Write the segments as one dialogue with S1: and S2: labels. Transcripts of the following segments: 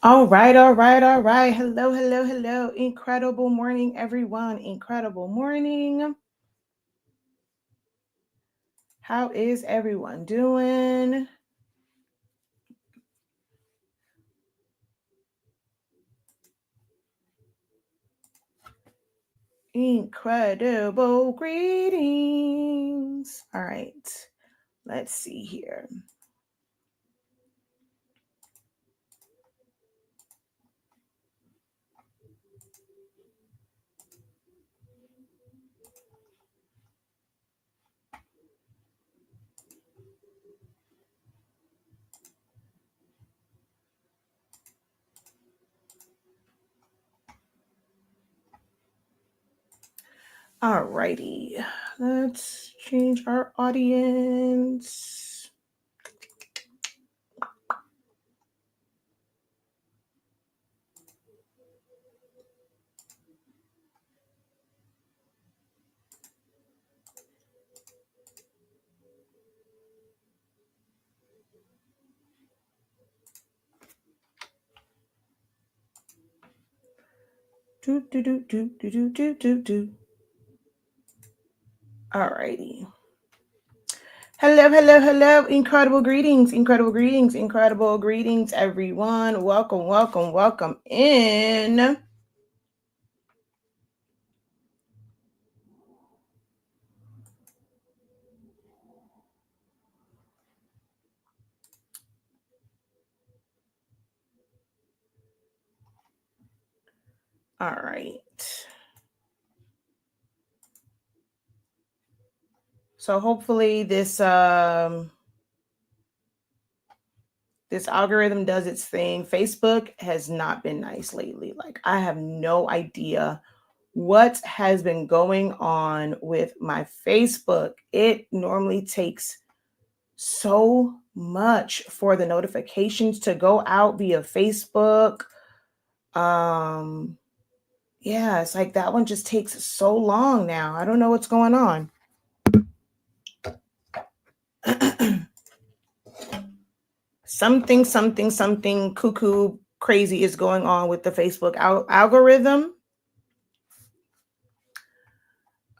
S1: All right, all right, all right. Hello, hello, hello. Incredible morning, everyone. Incredible morning. How is everyone doing? Incredible greetings. All right, let's see here. All righty, let's change our audience. Do, do, do, do, do, do, do, do, do. All righty. Hello, hello, hello. Incredible greetings, incredible greetings, incredible greetings, everyone. Welcome, welcome, welcome in. All right. So hopefully this algorithm does its thing. Facebook has not been nice lately. Like I have no idea what has been going on with my Facebook. It normally takes so much for the notifications to go out via Facebook. Yeah, it's like that one just takes so long now. I don't know what's going on. Something cuckoo crazy is going on with the Facebook algorithm.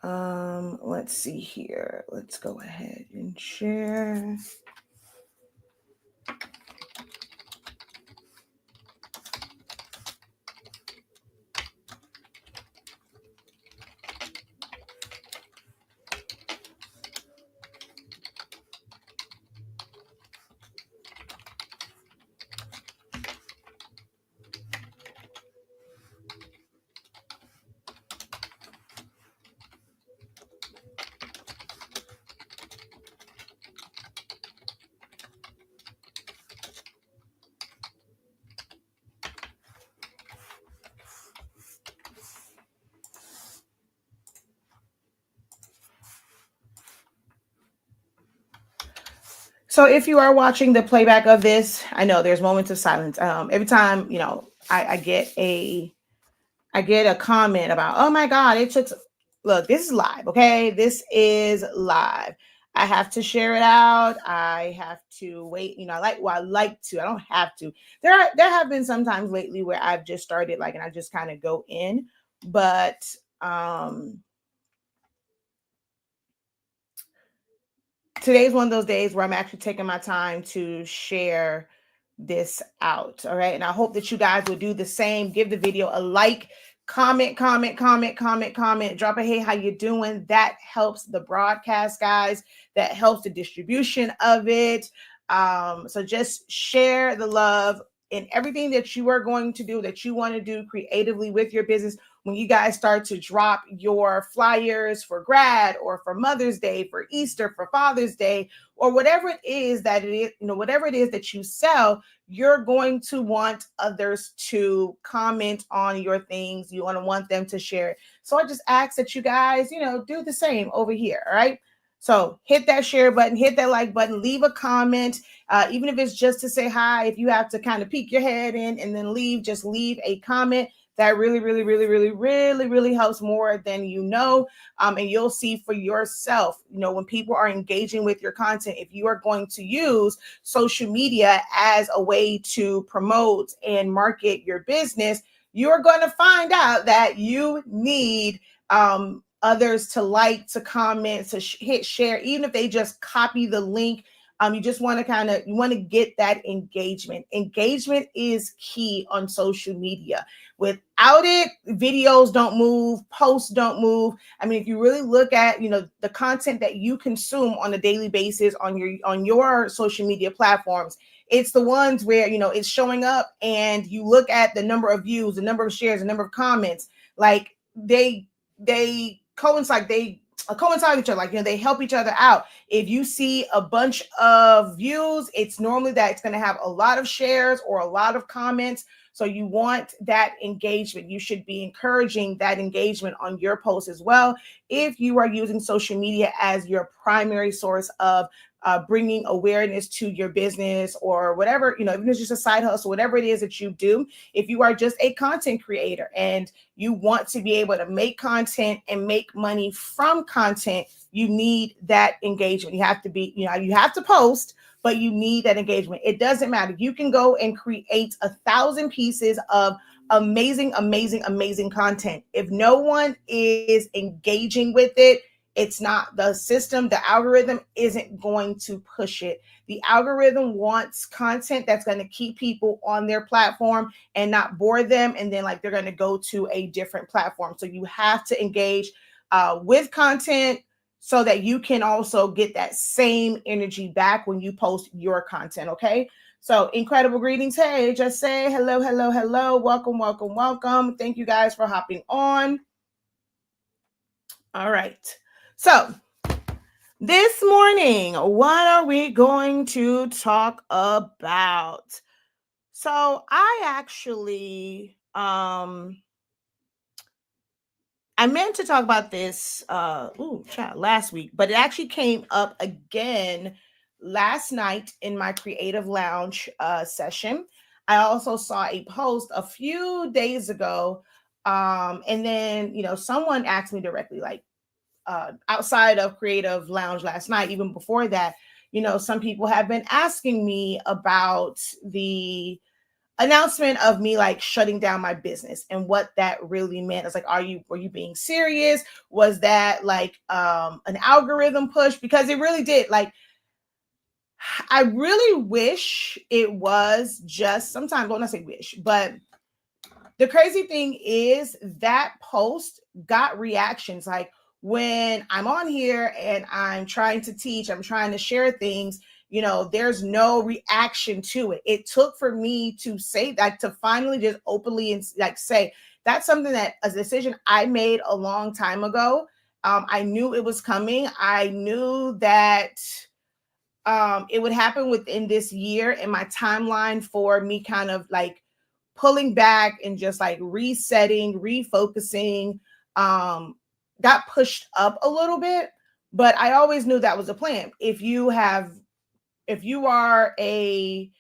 S1: Let's see here. Let's go ahead and share. So if you are watching the playback of this, I know there's moments of silence. Every time, I get a comment about, oh my God, it took, look, this is live. Okay. This is live. I have to share it out. I have to wait. I like to, I don't have to. There have been some times lately where I've just started and I just kind of go in, but, today's one of those days where I'm actually taking my time to share this out. All right. And I hope that you guys will do the same. Give the video a like, comment, drop a hey, how you doing? That helps the broadcast, guys. That helps the distribution of it. So just share the love in everything that you are going to do, that you want to do creatively with your business. When you guys start to drop your flyers for grad or for Mother's Day, for Easter, for Father's Day, or whatever it is whatever it is that you sell, you're going to want others to comment on your things. You want to want them to share it. So I just ask that you guys, do the same over here. All right. So hit that share button, hit that like button, leave a comment, even if it's just to say hi. If you have to kind of peek your head in and then leave, just leave a comment. That really, really, really, really, really, really helps more than you know. And you'll see for yourself, when people are engaging with your content, if you are going to use social media as a way to promote and market your business, you're going to find out that you need others to like, to comment, to hit share, even if they just copy the link. You just want to get that engagement. Engagement is key on social media. Without it, videos don't move, posts don't move. I mean, if you really look at, the content that you consume on a daily basis on your social media platforms, it's the ones where, it's showing up and you look at the number of views, the number of shares, the number of comments, like they coincide with each other, like, they help each other out. If you see a bunch of views, it's normally that it's going to have a lot of shares or a lot of comments. So you want that engagement. You should be encouraging that engagement on your posts as well, if you are using social media as your primary source of bringing awareness to your business, or whatever, even if it's just a side hustle, whatever it is that you do. If you are just a content creator and you want to be able to make content and make money from content, you need that engagement. You have to be, you have to post, but you need that engagement. It doesn't matter. You can go and create 1,000 pieces of amazing, amazing, amazing content. If no one is engaging with it, it's not, the system, the algorithm isn't going to push it. The algorithm wants content that's going to keep people on their platform and not bore them, and then like they're going to go to a different platform. So you have to engage with content so that you can also get that same energy back when you post your content. Okay. So incredible greetings. Hey, just say hello, hello, hello. Welcome, welcome, welcome. Thank you guys for hopping on. All right. So this morning, what are we going to talk about? So I actually, I meant to talk about this last week, but it actually came up again last night in my creative lounge session. I also saw a post a few days ago, and then someone asked me directly, like, outside of creative lounge last night, even before that, some people have been asking me about the announcement of me like shutting down my business and what that really meant. It's like, were you being serious? Was that like an algorithm push? Because it really did. Like, I really wish it was just, sometimes, well, not say wish, but the crazy thing is that post got reactions. Like, when I'm on here and I'm trying to teach, I'm trying to share things, there's no reaction to it. It took for me to say that, to finally just openly and like say, that's something that a decision I made a long time ago. I knew it was coming. I knew that it would happen within this year, and my timeline for me kind of like pulling back and just like resetting, refocusing, got pushed up a little bit. But I always knew that was a plan. If you are a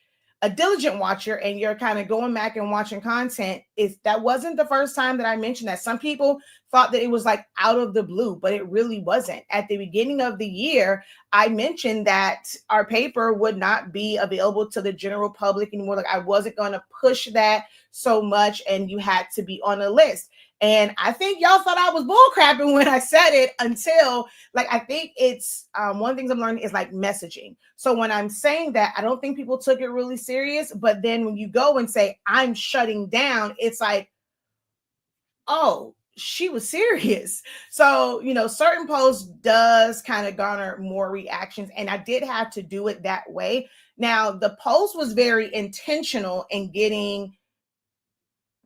S1: diligent watcher and you're kind of going back and watching content, that wasn't the first time that I mentioned that. Some people thought that it was like out of the blue, but it really wasn't. At the beginning of the year, I mentioned that our paper would not be available to the general public anymore. Like, I wasn't going to push that so much, and you had to be on a list. And I think y'all thought I was bullcrapping when I said it, until like, I think it's one of the things I'm learning is like messaging. So when I'm saying that, I don't think people took it really serious. But then when you go and say, I'm shutting down, it's like, oh, she was serious. So, certain posts does kind of garner more reactions. And I did have to do it that way. Now, the post was very intentional in getting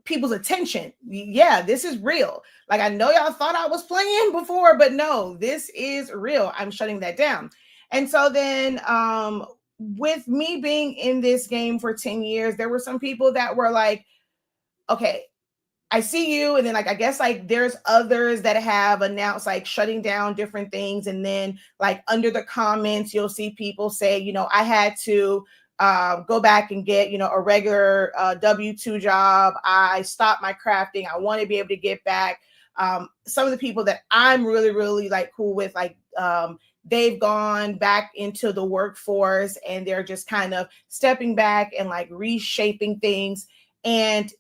S1: people's attention. Yeah, this is real. Like, I know y'all thought I was playing before, but no, this is real. I'm shutting that down. And so then with me being in this game for 10 years, there were some people that were like, okay, I see you. And then like, I guess like there's others that have announced like shutting down different things. And then like under the comments, you'll see people say, I had to go back and get, a regular W-2 job. I stopped my crafting. I want to be able to get back. Some of the people that I'm really, really like cool with, like they've gone back into the workforce and they're just kind of stepping back and like reshaping things. And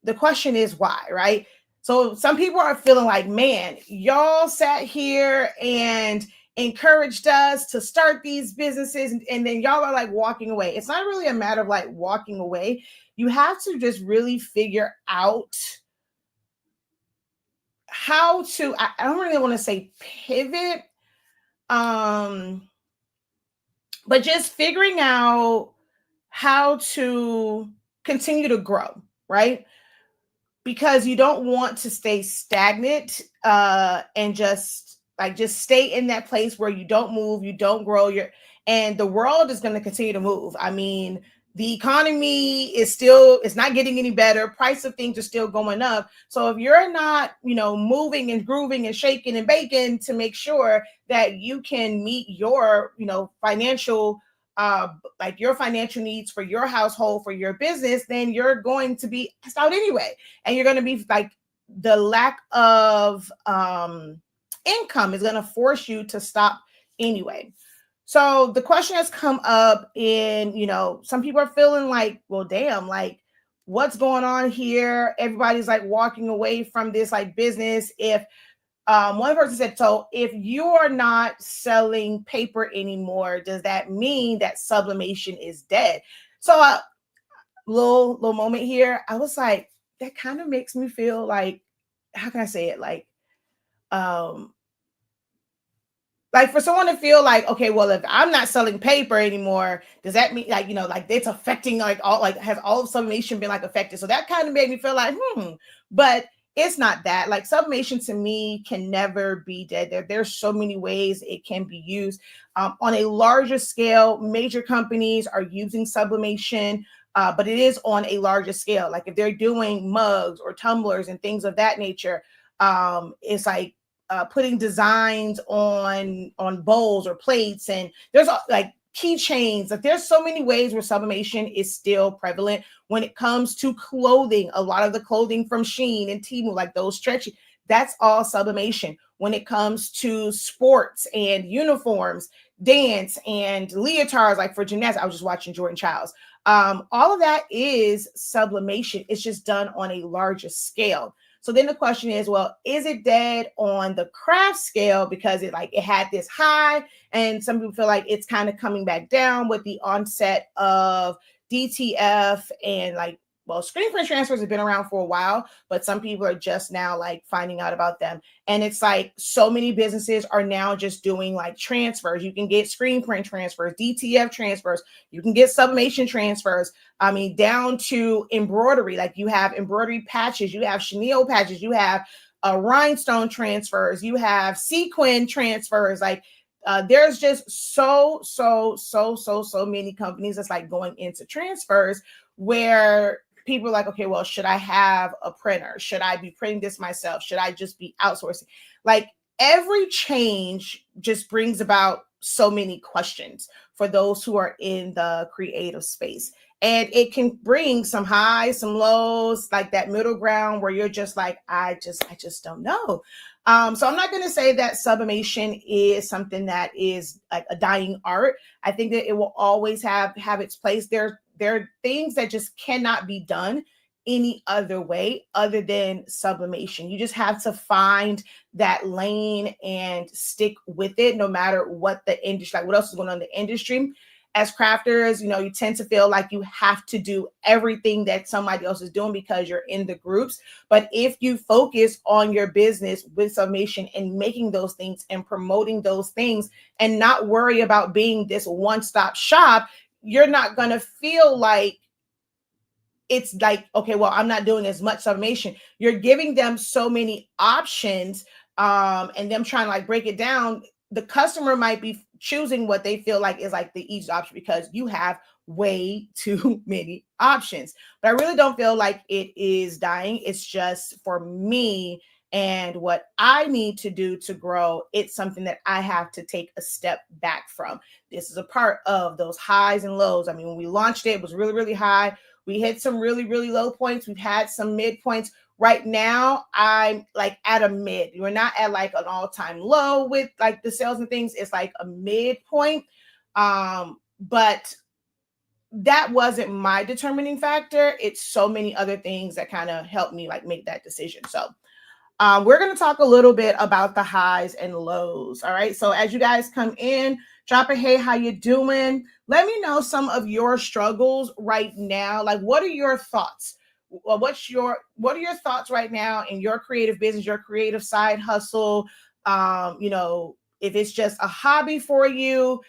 S1: the question is why, right? So some people are feeling like, man, y'all sat here and encouraged us to start these businesses, and then y'all are like walking away. It's not really a matter of like walking away. You have to just really figure out how to, I don't really want to say pivot, but just figuring out how to continue to grow, right? Because you don't want to stay stagnant and just stay in that place where you don't move, you don't grow, and the world is going to continue to move. I mean, the economy it's not getting any better. Price of things are still going up. So if you're not, moving and grooving and shaking and baking to make sure that you can meet your, financial your financial needs for your household, for your business, then you're going to be out anyway. And you're going to be like, the lack of income is going to force you to stop anyway. So the question has come up in, some people are feeling like, well, damn, like what's going on here? Everybody's like walking away from this like business. If one person said, so if you are not selling paper anymore, does that mean that sublimation is dead? So little moment here, I was like, that kind of makes me feel like, how can I say it? Like for someone to feel like, okay, well, if I'm not selling paper anymore, does that mean like, like it's affecting like all, like has all of sublimation been like affected? So that kind of made me feel like, but it's not that. Like sublimation to me can never be dead. There's so many ways it can be used. On a larger scale, major companies are using sublimation, but it is on a larger scale. Like if they're doing mugs or tumblers and things of that nature, it's like putting designs on bowls or plates, and there's like keychains. Like there's so many ways where sublimation is still prevalent. When it comes to clothing, a lot of the clothing from Shein and Temu, like those stretchy, that's all sublimation. When it comes to sports and uniforms, dance and leotards, like for gymnastics, I was just watching Jordan Childs. All of that is sublimation. It's just done on a larger scale. So then the question is, well, is it dead on the craft scale because it had this high, and some people feel like it's kind of coming back down with the onset of DTF and screen print transfers have been around for a while, but some people are just now like finding out about them. And it's like so many businesses are now just doing like transfers. You can get screen print transfers, DTF transfers, you can get sublimation transfers. I mean, down to embroidery. Like you have embroidery patches, you have chenille patches, you have rhinestone transfers, you have sequin transfers. Like there's just so many companies that's like going into transfers where people are like, okay, well, should I have a printer? Should I be printing this myself? Should I just be outsourcing? Like every change just brings about so many questions for those who are in the creative space. And it can bring some highs, some lows, like that middle ground where you're just like, I just don't know. So I'm not going to say that sublimation is something that is like a dying art. I think that it will always have its place. There are things that just cannot be done any other way other than sublimation. You just have to find that lane and stick with it, no matter what the industry, like what else is going on in the industry. As crafters, you tend to feel like you have to do everything that somebody else is doing because you're in the groups. But if you focus on your business with sublimation and making those things and promoting those things and not worry about being this one-stop shop, you're not going to feel like it's like, okay, well, I'm not doing as much sublimation. You're giving them so many options and them trying to like break it down. The customer might be choosing what they feel like is like the easiest option because you have way too many options. But I really don't feel like it is dying. It's just, for me, And what I need to do to grow, it's something that I have to take a step back from. This is a part of those highs and lows. I mean, when we launched it, it was really, really high. We hit some really, really low points. We've had some mid points. Right now, I'm like at a mid. We're not at like an all-time low with like the sales and things. It's like a midpoint. But that wasn't my determining factor. It's so many other things that kind of helped me like make that decision. So we're going to talk a little bit about the highs and lows. All right. So as you guys come in, drop a hey, how you doing? Let me know some of your struggles right now. Like, what are your thoughts? Well, what are your thoughts right now in your creative business, your creative side hustle? If it's just a hobby for you,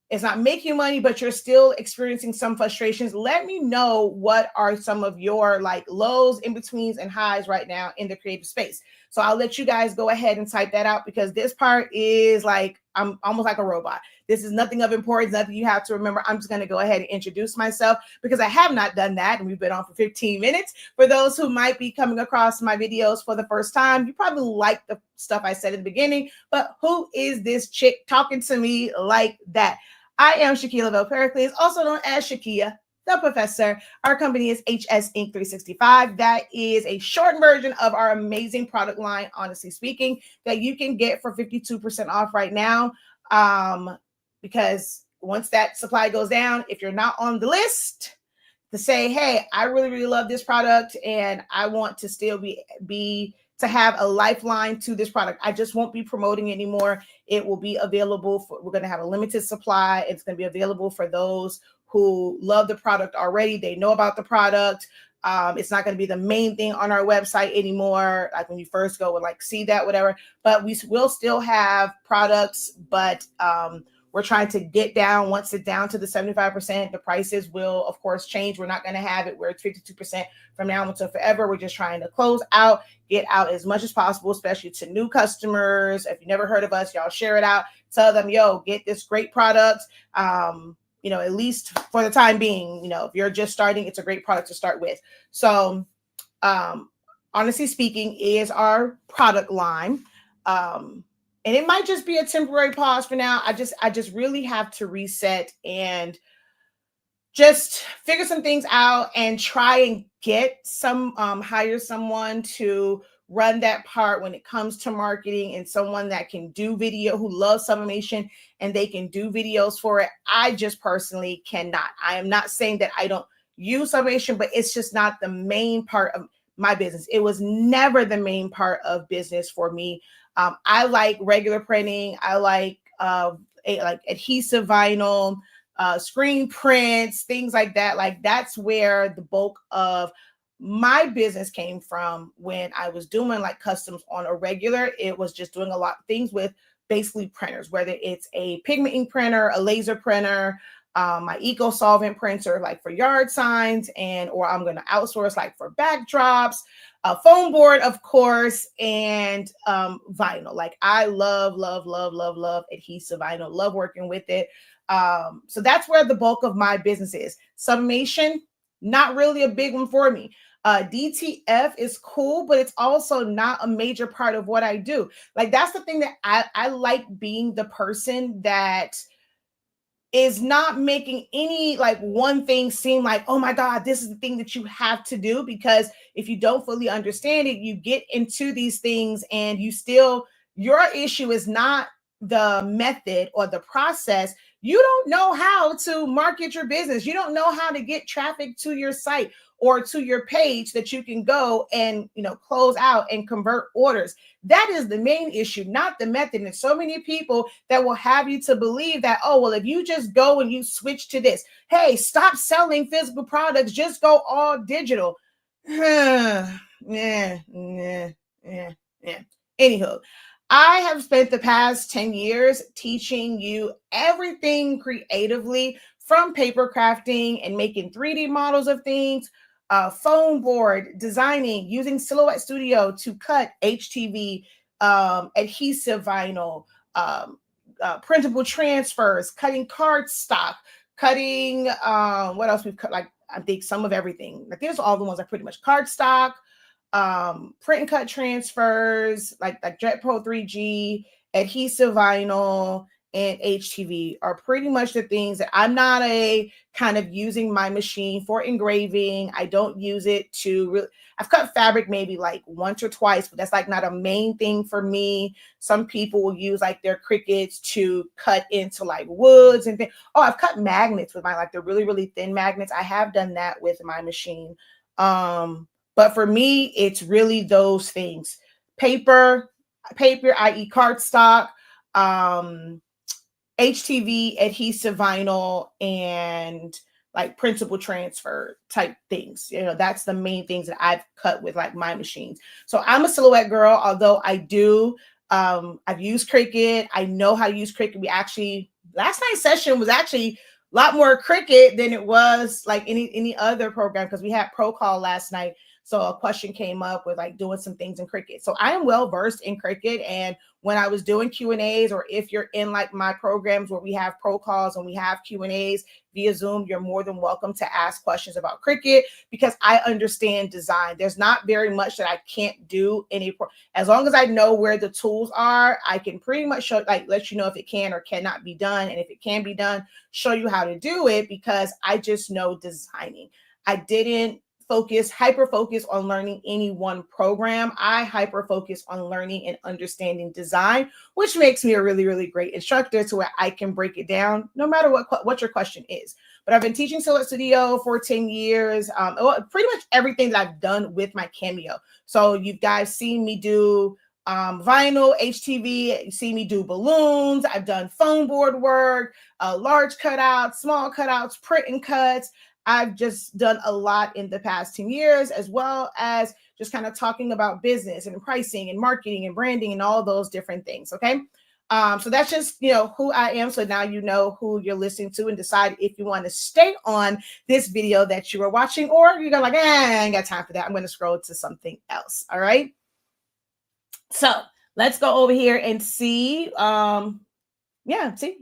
S1: it's not making money, but you're still experiencing some frustrations. Let me know what are some of your like lows, in betweens, and highs right now in the creative space. So I'll let you guys go ahead and type that out because this part is like, I'm almost like a robot. This is nothing of importance, nothing you have to remember. I'm just going to go ahead and introduce myself because I have not done that. And we've been on for 15 minutes. For those who might be coming across my videos for the first time, you probably like the stuff I said in the beginning, but who is this chick talking to me like that? I am Shaquila Pericles, also known as Shakia, the Professor. Our company is HS Inc. 365. That is a short version of our amazing product line, honestly speaking, that you can get for 52% off right now. Because once that supply goes down, if you're not on the list, to say, hey, I really, really love this product and I want to still be to have a lifeline to this product. I just won't be promoting it anymore. It will be available we're going to have a limited supply. It's going to be available for those who love the product already. They know about the product. It's not going to be the main thing on our website anymore. Like when you first go and like see that, whatever, but we will still have products, but, we're trying to get down. Once it's down to the 75%, the prices will, of course, change. We're not going to have it where it's 52% from now until forever. We're just trying to close out, get out as much as possible, especially to new customers. If you never heard of us, y'all share it out. Tell them, yo, get this great product. At least for the time being, if you're just starting, it's a great product to start with. So, honestly speaking, is our product line. And it might just be a temporary pause for now. I just really have to reset and just figure some things out and try and get hire someone to run that part when it comes to marketing, and someone that can do video, who loves sublimation and they can do videos for it. I just personally cannot. I am not saying that I don't use sublimation, but it's just not the main part of my business. It was never the main part of business for me. I like regular printing. I like adhesive vinyl, screen prints, things like that. Like that's where the bulk of my business came from when I was doing like customs on a regular. It was just doing a lot of things with basically printers, whether it's a pigment ink printer, a laser printer, my eco solvent printer, like for yard signs, or I'm going to outsource like for backdrops, a foam board, of course, and vinyl. Like I love adhesive vinyl, love working with it. So that's where the bulk of my business is. Sublimation, not really a big one for me. DTF is cool, but it's also not a major part of what I do. Like that's the thing that I like, being the person that is not making any like one thing seem like, oh my God, this is the thing that you have to do. Because if you don't fully understand it, you get into these things and your issue is not the method or the process. You don't know how to market your business. You don't know how to get traffic to your site or to your page that you can go and, close out and convert orders. That is the main issue, not the method. And so many people that will have you to believe that, oh, well, if you just go and you switch to this, hey, stop selling physical products, just go all digital. Yeah. Anywho, I have spent the past 10 years teaching you everything creatively, from paper crafting and making 3D models of things, foam board designing, using Silhouette Studio to cut HTV, adhesive vinyl, printable transfers, cutting cardstock, cutting, what else we've cut, like I think some of everything. Like these are all the ones I pretty much cardstock, print and cut transfers, like Jet Pro 3G, adhesive vinyl, and HTV are pretty much the things that I'm not a kind of using my machine for engraving. I don't use it to really, I've cut fabric maybe like once or twice, but that's like not a main thing for me. Some people will use like their Cricuts to cut into like woods and things. Oh, I've cut magnets with my, like the really, really thin magnets. I have done that with my machine. But for me, it's really those things. Paper, i.e. cardstock, HTV, adhesive vinyl, and like printable transfer type things. You know, that's the main things that I've cut with like my machines. So I'm a silhouette girl, although I do, I've used Cricut. I know how to use Cricut. We actually, last night's session was actually a lot more Cricut than it was like any other program, because we had Pro Call last night. So a question came up with like doing some things in Cricut. So I am well versed in Cricut. And when I was doing Q&As, or if you're in like my programs where we have Pro Calls and we have Q&As via Zoom, you're more than welcome to ask questions about Cricut, because I understand design. There's not very much that I can't do as long as I know where the tools are. I can pretty much show, like, let you know if it can or cannot be done. And if it can be done, show you how to do it, because I just know designing. I didn't hyper focus on learning any one program. I hyper focus on learning and understanding design, which makes me a really, really great instructor, to where I can break it down no matter what your question is. But I've been teaching Silhouette Studio for 10 years. Pretty much everything that I've done with my Cameo. So you guys seen me do vinyl, HTV, you see me do balloons. I've done foam board work, large cutouts, small cutouts, print and cuts. I've just done a lot in the past 10 years, as well as just kind of talking about business and pricing and marketing and branding and all those different things. Okay. So that's just, who I am. So now you know who you're listening to, and decide if you want to stay on this video that you are watching, or you're gonna like, I ain't got time for that. I'm going to scroll to something else. All right. So let's go over here and see. See,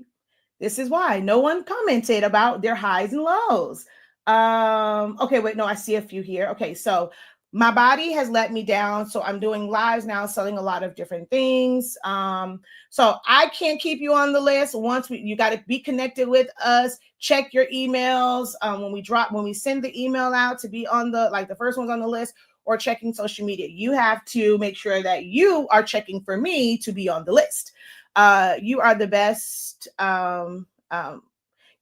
S1: this is why no one commented about their highs and lows. Okay, wait, no, I see a few here. Okay, so my body has let me down. So I'm doing lives now, selling a lot of different things. So I can't keep you on the list. You got to be connected with us. Check your emails when we send the email out to be on the first ones on the list, or checking social media. You have to make sure that you are checking for me to be on the list. You are the best.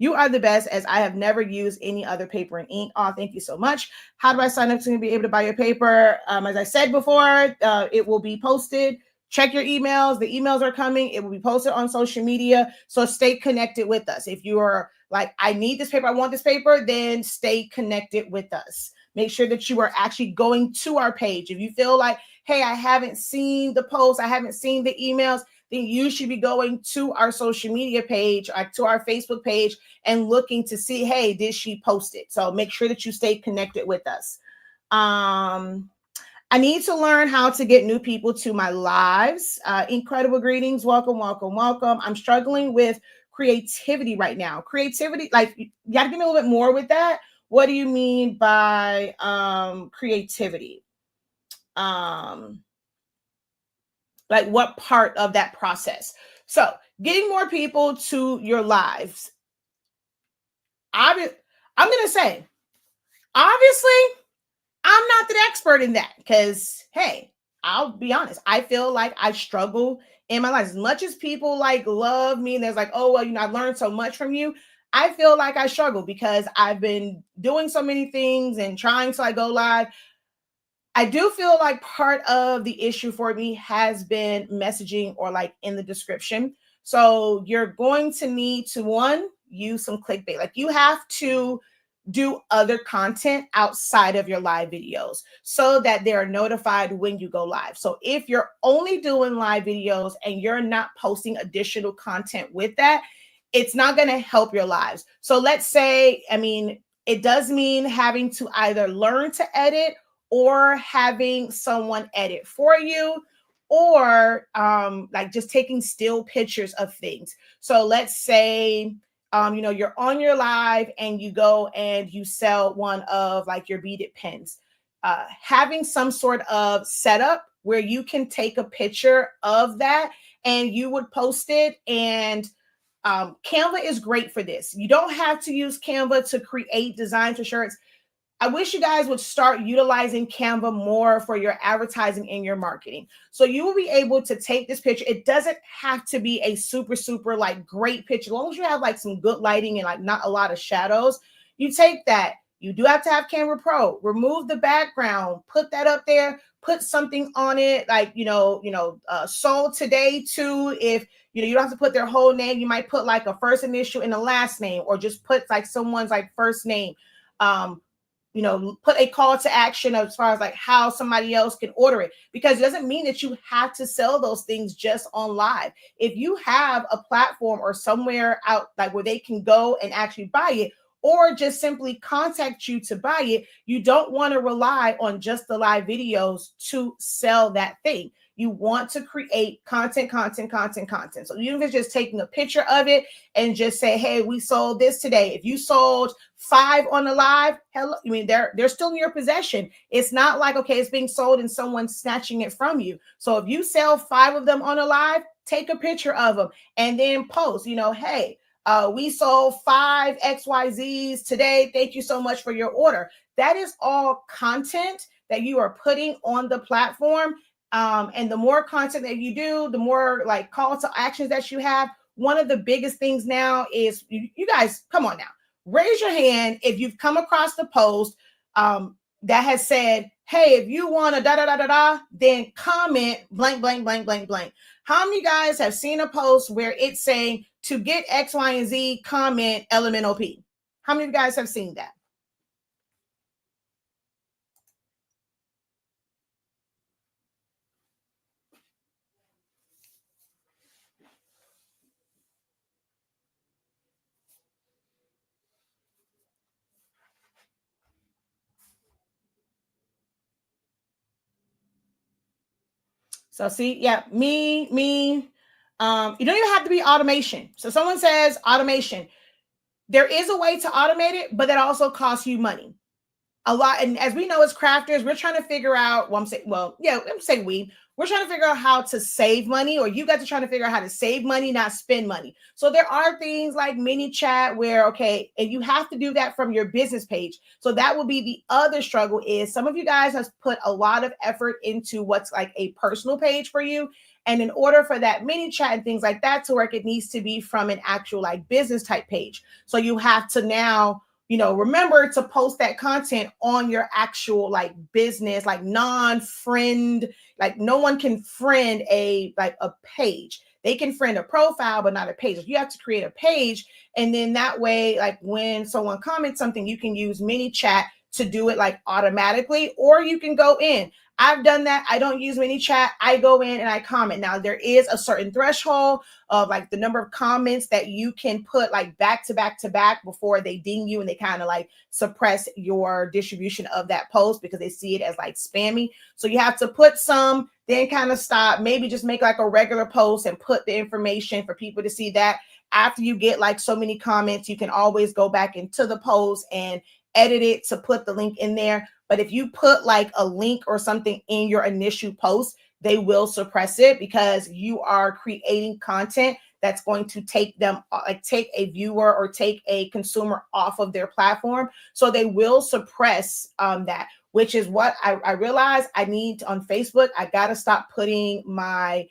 S1: You are the best, as I have never used any other paper and ink. Oh, thank you so much. How do I sign up to be able to buy your paper? As I said before, it will be posted. Check your emails. The emails are coming. It will be posted on social media. So stay connected with us. If you are like, I need this paper, I want this paper, then stay connected with us. Make sure that you are actually going to our page. If you feel like, hey, I haven't seen the posts, I haven't seen the emails, then you should be going to our social media page, to our Facebook page, and looking to see, hey, did she post it? So make sure that you stay connected with us. I need to learn how to get new people to my lives. Incredible greetings. Welcome, welcome, welcome. I'm struggling with creativity right now. Creativity, like, you got to give me a little bit more with that. What do you mean by creativity? Like, what part of that process? So getting more people to your lives. I'm going to say, obviously, I'm not the expert in that, because, hey, I'll be honest. I feel like I struggle in my life. As much as people like love me and there's like, oh, well, I learned so much from you. I feel like I struggle because I've been doing so many things and trying to go live. I do feel like part of the issue for me has been messaging, or like in the description. So you're going to need to, use some clickbait. Like, you have to do other content outside of your live videos so that they're notified when you go live. So if you're only doing live videos and you're not posting additional content with that, it's not going to help your lives. So let's say, it does mean having to either learn to edit, or having someone edit for you, or like just taking still pictures of things. So let's say, you're on your live and you go and you sell one of like your beaded pens. having some sort of setup where you can take a picture of that and you would post it. And Canva is great for this. You don't have to use Canva to create designs for shirts. I wish you guys would start utilizing Canva more for your advertising and your marketing. So you will be able to take this picture. It doesn't have to be a super, super like great picture. As long as you have like some good lighting and like not a lot of shadows, you take that. You do have to have Canva Pro. Remove the background, put that up there, put something on it, like sold today to. If you don't have to put their whole name, you might put like a first initial and a last name, or just put like someone's like first name. Put a call to action as far as like how somebody else can order it, because it doesn't mean that you have to sell those things just on live. If you have a platform or somewhere out like where they can go and actually buy it, or just simply contact you to buy it, you don't want to rely on just the live videos to sell that thing. You want to create content. So even if it's just taking a picture of it and just say, hey, we sold this today. If you sold 5 on the live, hello, I mean, they're still in your possession. It's not like, okay, it's being sold and someone's snatching it from you. So if you sell 5 of them on a live, take a picture of them and then post, hey, we sold 5 XYZs today. Thank you so much for your order. That is all content that you are putting on the platform. And the more content that you do, the more like call to actions that you have. One of the biggest things now is you guys, come on now, raise your hand if you've come across the post that has said, hey, if you want to then comment blank. How many guys have seen a post where it's saying to get X, Y, and Z, comment LMNOP? How many of you guys have seen that? So see, yeah, me. You don't even have to be automation. So someone says automation. There is a way to automate it, but that also costs you money. A lot. And as we know, as crafters, we're trying to figure out, we're trying to figure out how to save money, or you guys are trying to figure out how to save money, not spend money. So there are things like mini chat where, okay, and you have to do that from your business page. So that will be the other struggle, is some of you guys have put a lot of effort into what's like a personal page for you. And in order for that mini chat and things like that to work, it needs to be from an actual like business type page. So you have to now remember to post that content on your actual like business, like non-friend, like no one can friend a page. They can friend a profile, but not a page. You have to create a page. And then that way, like when someone comments something, you can use mini chat to do it like automatically, or you can go in. I've done that. I don't use mini chat. I go in and I comment. Now there is a certain threshold of like the number of comments that you can put like back to back before they ding you and they kind of like suppress your distribution of that post because they see it as like spammy. So you have to put some, then kind of stop, maybe just make like a regular post and put the information for people to see that. After you get like so many comments, you can always go back into the post and edit it to put the link in there. But if you put like a link or something in your initial post, they will suppress it because you are creating content that's going to take them, like take a viewer or take a consumer off of their platform. So they will suppress that, which is what I realized I need on Facebook. I got to stop putting my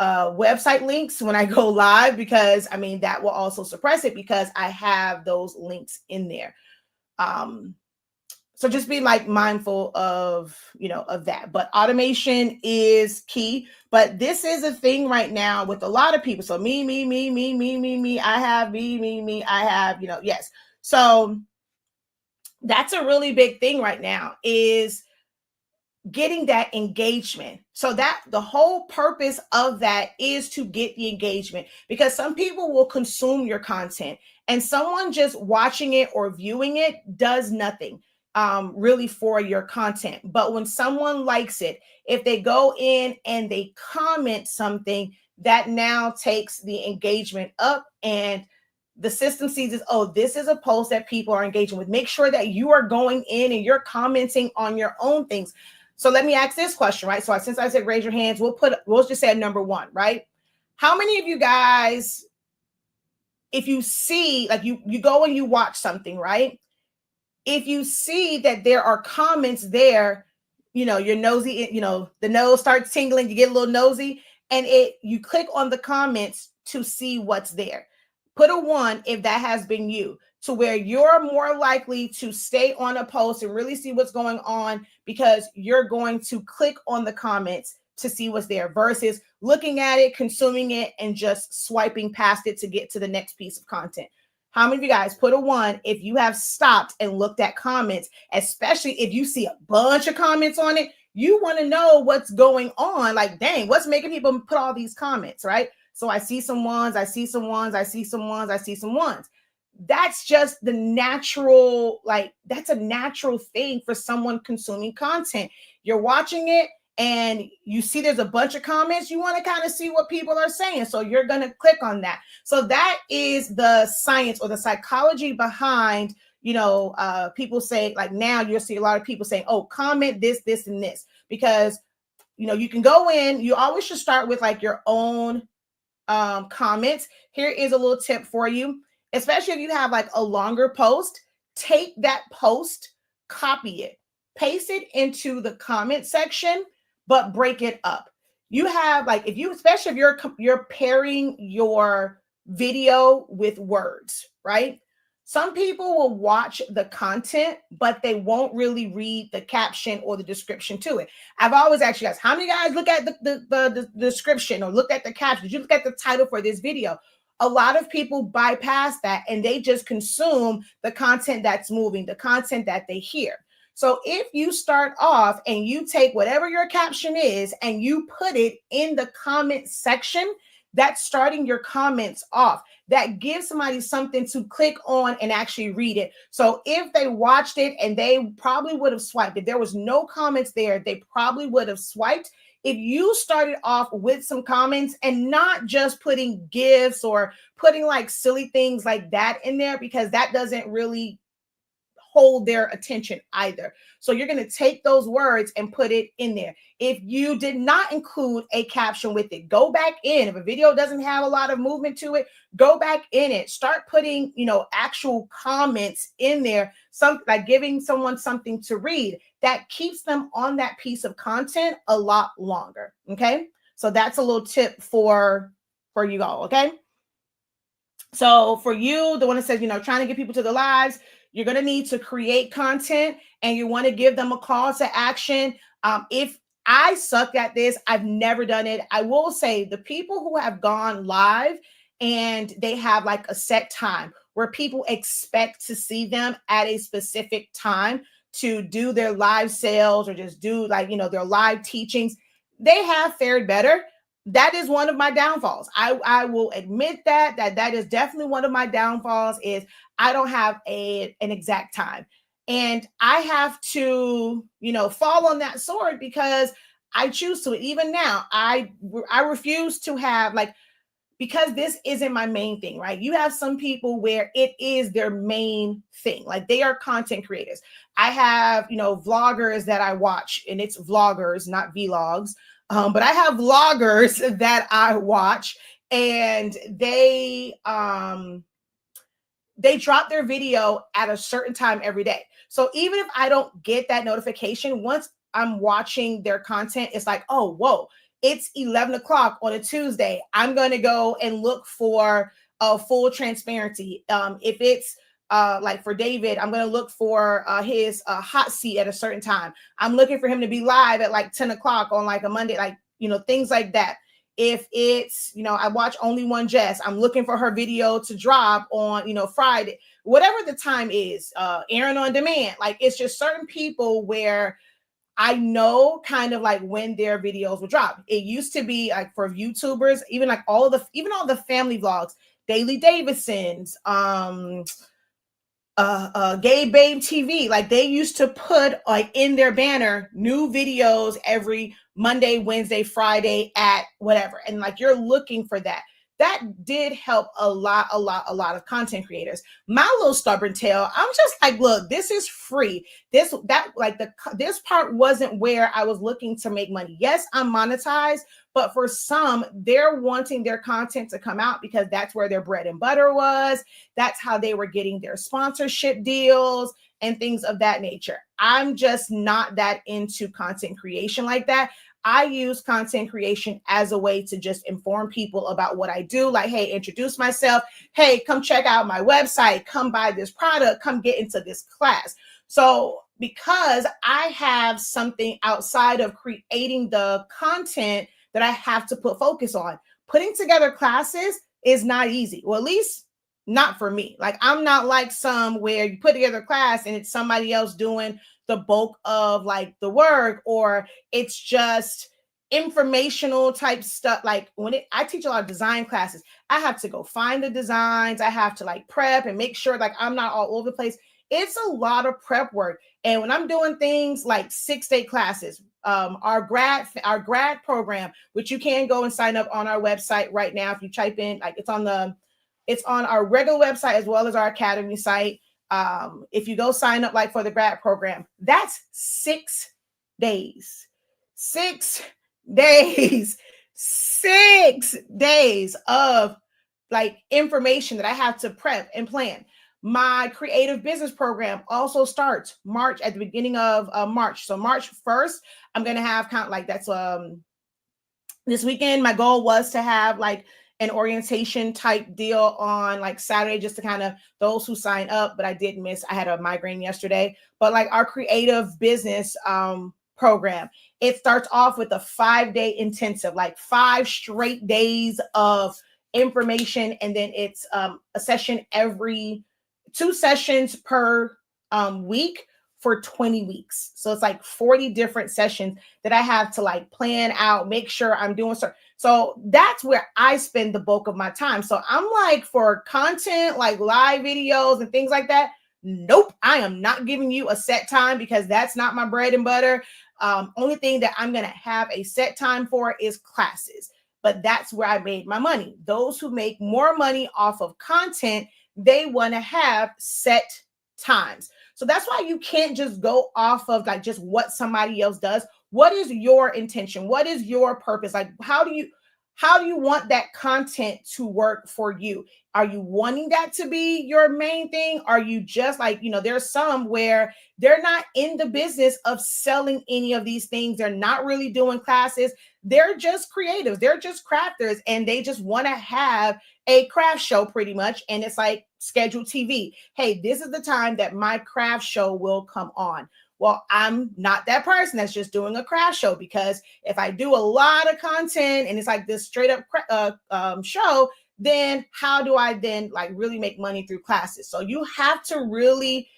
S1: website links when I go live, because I mean, that will also suppress it because I have those links in there. So just be like mindful of that. But automation is key. But this is a thing right now with a lot of people. So me, I have me, I have, yes. So that's a really big thing right now, is getting that engagement. So that the whole purpose of that is to get the engagement, because some people will consume your content and someone just watching it or viewing it does nothing really for your content. But when someone likes it, if they go in and they comment something, that now takes the engagement up. And the system sees is, oh, this is a post that people are engaging with. Make sure that you are going in and you're commenting on your own things. So let me ask this question, right? So since I said raise your hands, we'll just say number one, right? How many of you guys, if you see, like you go and you watch something, right? If you see that there are comments there, you're nosy, the nose starts tingling, you get a little nosy, and you click on the comments to see what's there. Put a 1 if that has been you, to where you're more likely to stay on a post and really see what's going on because you're going to click on the comments to see what's there versus looking at it, consuming it, and just swiping past it to get to the next piece of content. How many of you guys put a 1 if you have stopped and looked at comments, especially if you see a bunch of comments on it? You want to know what's going on. Like, dang, what's making people put all these comments, right? So I see some ones, I see some ones, I see some ones, I see some ones. That's just the natural, that's a natural thing for someone consuming content. You're watching it and you see there's a bunch of comments, you want to kind of see what people are saying. So you're going to click on that. So that is the science or the psychology behind, people say, like, now you'll see a lot of people saying, oh, comment this, this, and this, because, you can go in, you always should start with like your own comments. Here is a little tip for you, especially if you have like a longer post. Take that post, copy it, paste it into the comment section, but break it up. You have like, especially if you're pairing your video with words, right? Some people will watch the content, but they won't really read the caption or the description to it. I've always asked you guys, how many guys look at the description or look at the caption? Did you look at the title for this video? A lot of people bypass that and they just consume the content that's moving, the content that they hear. So if you start off and you take whatever your caption is and you put it in the comment section, that's starting your comments off. That gives somebody something to click on and actually read it. So if they watched it and they probably would have swiped, if there was no comments there, they probably would have swiped. If you started off with some comments and not just putting GIFs or putting like silly things like that in there, because that doesn't really hold their attention either. So you're going to take those words and put it in there. If you did not include a caption with it, go back in. If a video doesn't have a lot of movement to it, go back in it. Start putting, actual comments in there, something like giving someone something to read that keeps them on that piece of content a lot longer. Okay. So that's a little tip for you all. Okay. So for you, the one that says, trying to get people to the lives, you're going to need to create content and you want to give them a call to action. If I suck at this, I've never done it. I will say the people who have gone live and they have like a set time where people expect to see them at a specific time to do their live sales or just do like, their live teachings, they have fared better. That is one of my downfalls. I will admit that is definitely one of my downfalls is I don't have an exact time. And I have to, fall on that sword because I choose to. Even now, I refuse to have because this isn't my main thing, right? You have some people where it is their main thing. Like they are content creators. I have, vloggers that I watch, and it's vloggers, not vlogs. But I have vloggers that I watch, and they drop their video at a certain time every day. So even if I don't get that notification, once I'm watching their content, it's like, oh, whoa, it's 11 o'clock on a Tuesday. I'm going to go and look for a full transparency. If it's like for David, I'm going to look for his hot seat at a certain time. I'm looking for him to be live at like 10 o'clock on like a Monday, things like that. If it's, I watch Only One Jess, I'm looking for her video to drop on, Friday, whatever the time is, Aaron on Demand. Like it's just certain people where I know kind of like when their videos will drop. It used to be like for YouTubers, even like all the family vlogs, Daily Davidson's, Gay Babe TV, like they used to put like in their banner new videos every Monday, Wednesday, Friday at whatever. And like you're looking for that. that did help a lot of content creators. My little stubborn tail, I'm just like, look, this is free. This part wasn't where I was looking to make money. Yes, I'm monetized, but for some, they're wanting their content to come out because that's where their bread and butter was. That's how they were getting their sponsorship deals and things of that nature. I'm just not that into content creation like that. I use content creation as a way to just inform people about what I do. Like, hey, introduce myself. Hey, come check out my website. Come buy this product. Come get into this class. So because I have something outside of creating the content that I have to put focus on, putting together classes is not easy. Well, at least not for me. Like, I'm not like some where you put together a class and it's somebody else doing the bulk of like the work, or it's just informational type stuff. Like I teach a lot of design classes, I have to go find the designs. I have to like prep and make sure like I'm not all over the place. It's a lot of prep work. And when I'm doing things like 6-day classes, our grad program, which you can go and sign up on our website right now. If you type in, like it's on our regular website as well as our academy site. If you go sign up like for the grad program, that's 6 days. 6 days. 6 days of like information that I have to prep and plan. My creative business program also starts at the beginning of March. So March 1st, I'm going to have kind of like that's this weekend. My goal was to have like an orientation type deal on like Saturday, just to kind of those who sign up, but I did miss, I had a migraine yesterday. But like our creative business program, it starts off with a 5-day intensive, like 5 straight days of information. And then it's a session 2 sessions per week for 20 weeks. So it's like 40 different sessions that I have to like plan out, make sure I'm doing so that's where I spend the bulk of my time. So I'm like, for content, like live videos and things like that, nope, I am not giving you a set time because that's not my bread and butter. Only thing that I'm going to have a set time for is classes, but that's where I made my money. Those who make more money off of content, they want to have set times. So that's why you can't just go off of like just what somebody else does. What is your intention? What is your purpose? Like, how do you want that content to work for you? Are you wanting that to be your main thing? Are you just like, there's some where they're not in the business of selling any of these things. They're not really doing classes. They're just creatives. They're just crafters. And they just want to have a craft show pretty much. And it's like scheduled TV. Hey, this is the time that my craft show will come on. Well, I'm not that person that's just doing a craft show, because if I do a lot of content and it's like this straight up show, then how do I then like really make money through classes? So you have to really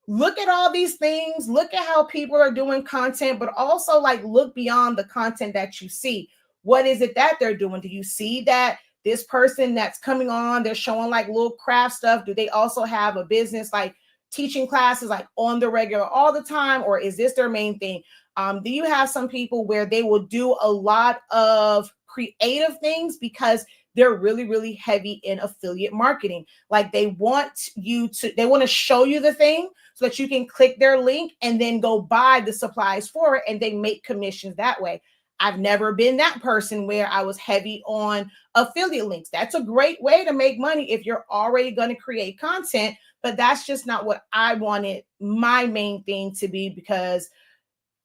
S1: look at all these things, look at how people are doing content, but also like look beyond the content that you see. What is it that they're doing? Do you see that this person that's coming on, they're showing like little craft stuff? Do they also have a business like teaching classes like on the regular all the time, or is this their main thing? Do you have some people where they will do a lot of creative things because they're really, really heavy in affiliate marketing? Like they want to show you the thing so that you can click their link and then go buy the supplies for it, and they make commissions that way. I've never been that person where I was heavy on affiliate links. That's a great way to make money if you're already going to create content, but that's just not what I wanted my main thing to be, because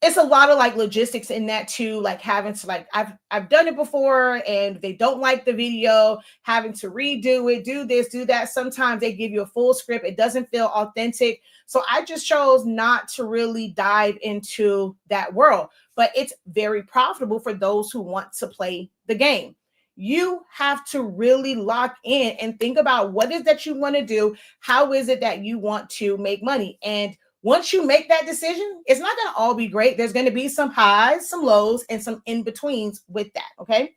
S1: it's a lot of like logistics in that too, like having to like, I've done it before and they don't like the video, having to redo it, do this, do that. Sometimes they give you a full script. It doesn't feel authentic. So I just chose not to really dive into that world, but it's very profitable for those who want to play the game. You have to really lock in and think about what is that you want to do. How is it that you want to make money? And once you make that decision, it's not going to all be great. There's going to be some highs, some lows, and some in-betweens with that, okay?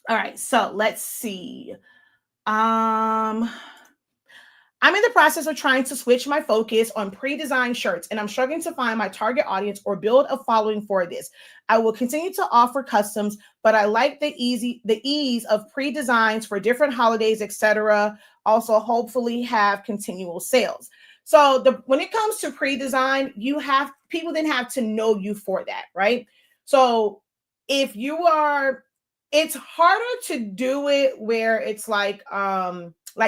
S1: All right, so let's see. I'm in the process of trying to switch my focus on pre-designed shirts, and I'm struggling to find my target audience or build a following for this. I will continue to offer customs, but I like the ease of pre-designs for different holidays, etc. Also, hopefully have continual sales. So when it comes to pre-design, people then have to know you for that, right? So if you are, it's harder to do it where it's like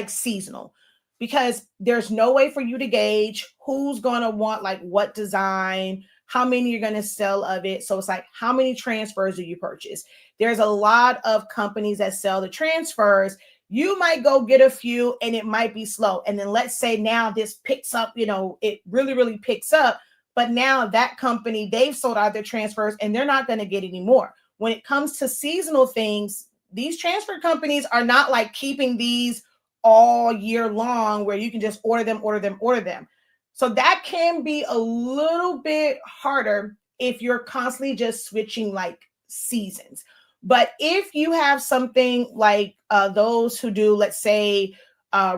S1: seasonal, because there's no way for you to gauge who's going to want like what design, how many you're going to sell of it. So it's like, how many transfers do you purchase? There's a lot of companies that sell the transfers. You might go get a few and it might be slow. And then let's say now this picks up, it really, really picks up. But now that company, they've sold out their transfers and they're not going to get any more. When it comes to seasonal things, these transfer companies are not like keeping these all year long where you can just order them. So that can be a little bit harder if you're constantly just switching like seasons. But if you have something like those who do, let's say,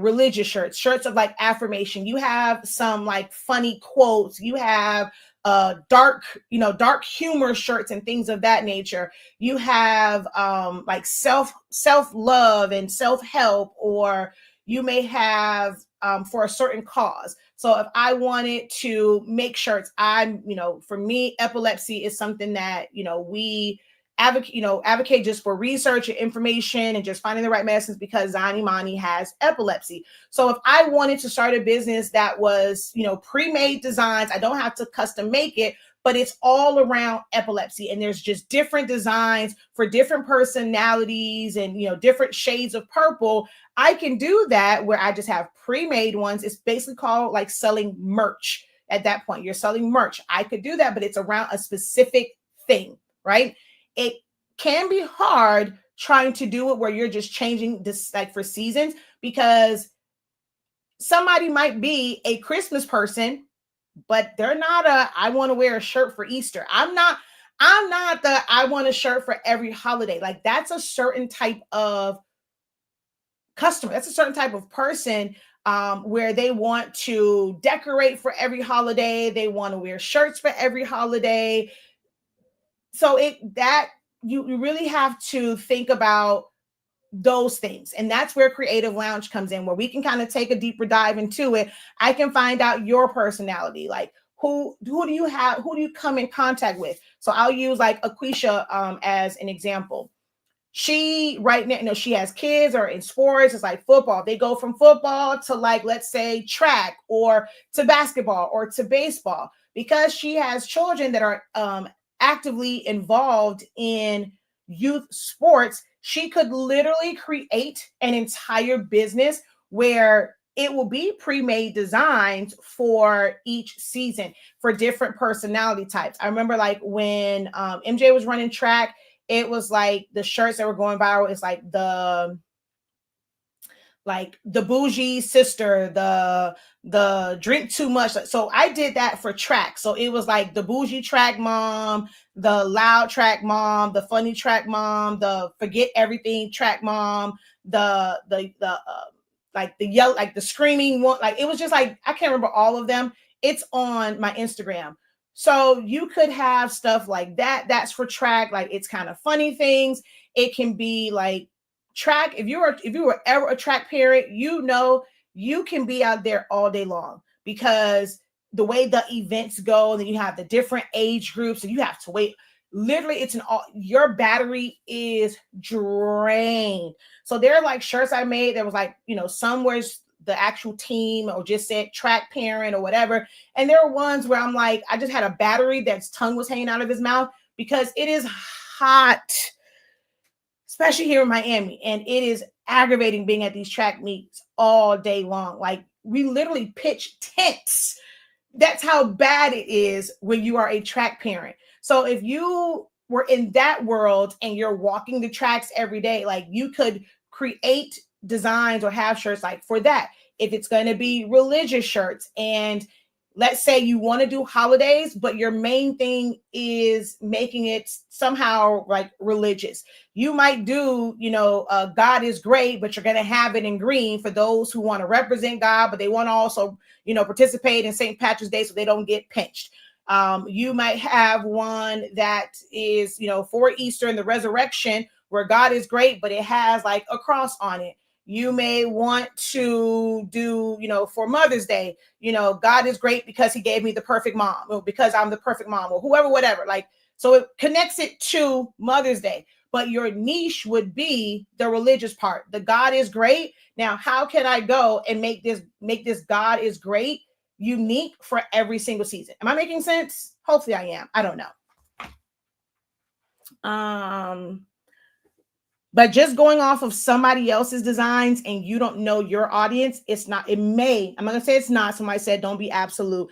S1: religious shirts of like affirmation, you have some like funny quotes, you have dark humor shirts and things of that nature. You have like self-love and self-help, or you may have for a certain cause. So if I wanted to make shirts, for me, epilepsy is something that, we advocate just for research and information and just finding the right medicines, because Zani Mani has epilepsy. So if I wanted to start a business that was, pre-made designs, I don't have to custom make it, but it's all around epilepsy. And there's just different designs for different personalities and, different shades of purple. I can do that where I just have pre-made ones. It's basically called like selling merch. At that point, you're selling merch. I could do that, but it's around a specific thing, right? It can be hard trying to do it where you're just changing this like for seasons, because somebody might be a Christmas person, but they're not I want to wear a shirt for Easter. I'm not the I want a shirt for every holiday. Like that's a certain type of customer. That's a certain type of person where they want to decorate for every holiday. They want to wear shirts for every holiday. So you really have to think about those things. And that's where Creative Lounge comes in, where we can kind of take a deeper dive into it. I can find out your personality, like who do you come in contact with? So I'll use like Aquisha as an example. She right now, she has kids or in sports, it's like football. They go from football to like, let's say track, or to basketball or to baseball, because she has children that are actively involved in youth sports. She could literally create an entire business where it will be pre-made designs for each season for different personality types. I remember like when MJ was running track, it was like the shirts that were going viral. It's like the bougie sister, the drink too much. So I did that for track. So it was like the bougie track mom, the loud track mom, the funny track mom, the forget everything track mom, the like the yell, like the screaming one. Like it was just like, I can't remember all of them. It's on my Instagram. So you could have stuff like that. That's for track. Like it's kind of funny things. It can be like track. If you were ever a track parent, you can be out there all day long, because the way the events go, then you have the different age groups and you have to wait. Literally, your battery is drained. So there are like shirts I made that was like, somewhere's the actual team or just said track parent or whatever. And there are ones where I'm like, I just had a battery that's tongue was hanging out of his mouth, because it is hot, especially here in Miami. And it is aggravating being at these track meets all day long. Like we literally pitch tents. That's how bad it is when you are a track parent. So if you were in that world and you're walking the tracks every day, like you could create designs or have shirts like for that. If it's going to be religious shirts, and let's say you want to do holidays, but your main thing is making it somehow like religious. You might do, God is great, but you're going to have it in green for those who want to represent God, but they want to also, participate in St. Patrick's Day so they don't get pinched. You might have one that is, for Easter and the resurrection, where God is great, but it has like a cross on it. You may want to do, for Mother's Day, God is great because he gave me the perfect mom, or because I'm the perfect mom, or whoever, whatever. Like, so it connects it to Mother's Day, but your niche would be the religious part. The God is great. Now, how can I go and make this God is great unique for every single season? Am I making sense? Hopefully I am. I don't know. But just going off of somebody else's designs and you don't know your audience, I'm not going to say it's not. Somebody said, don't be absolute.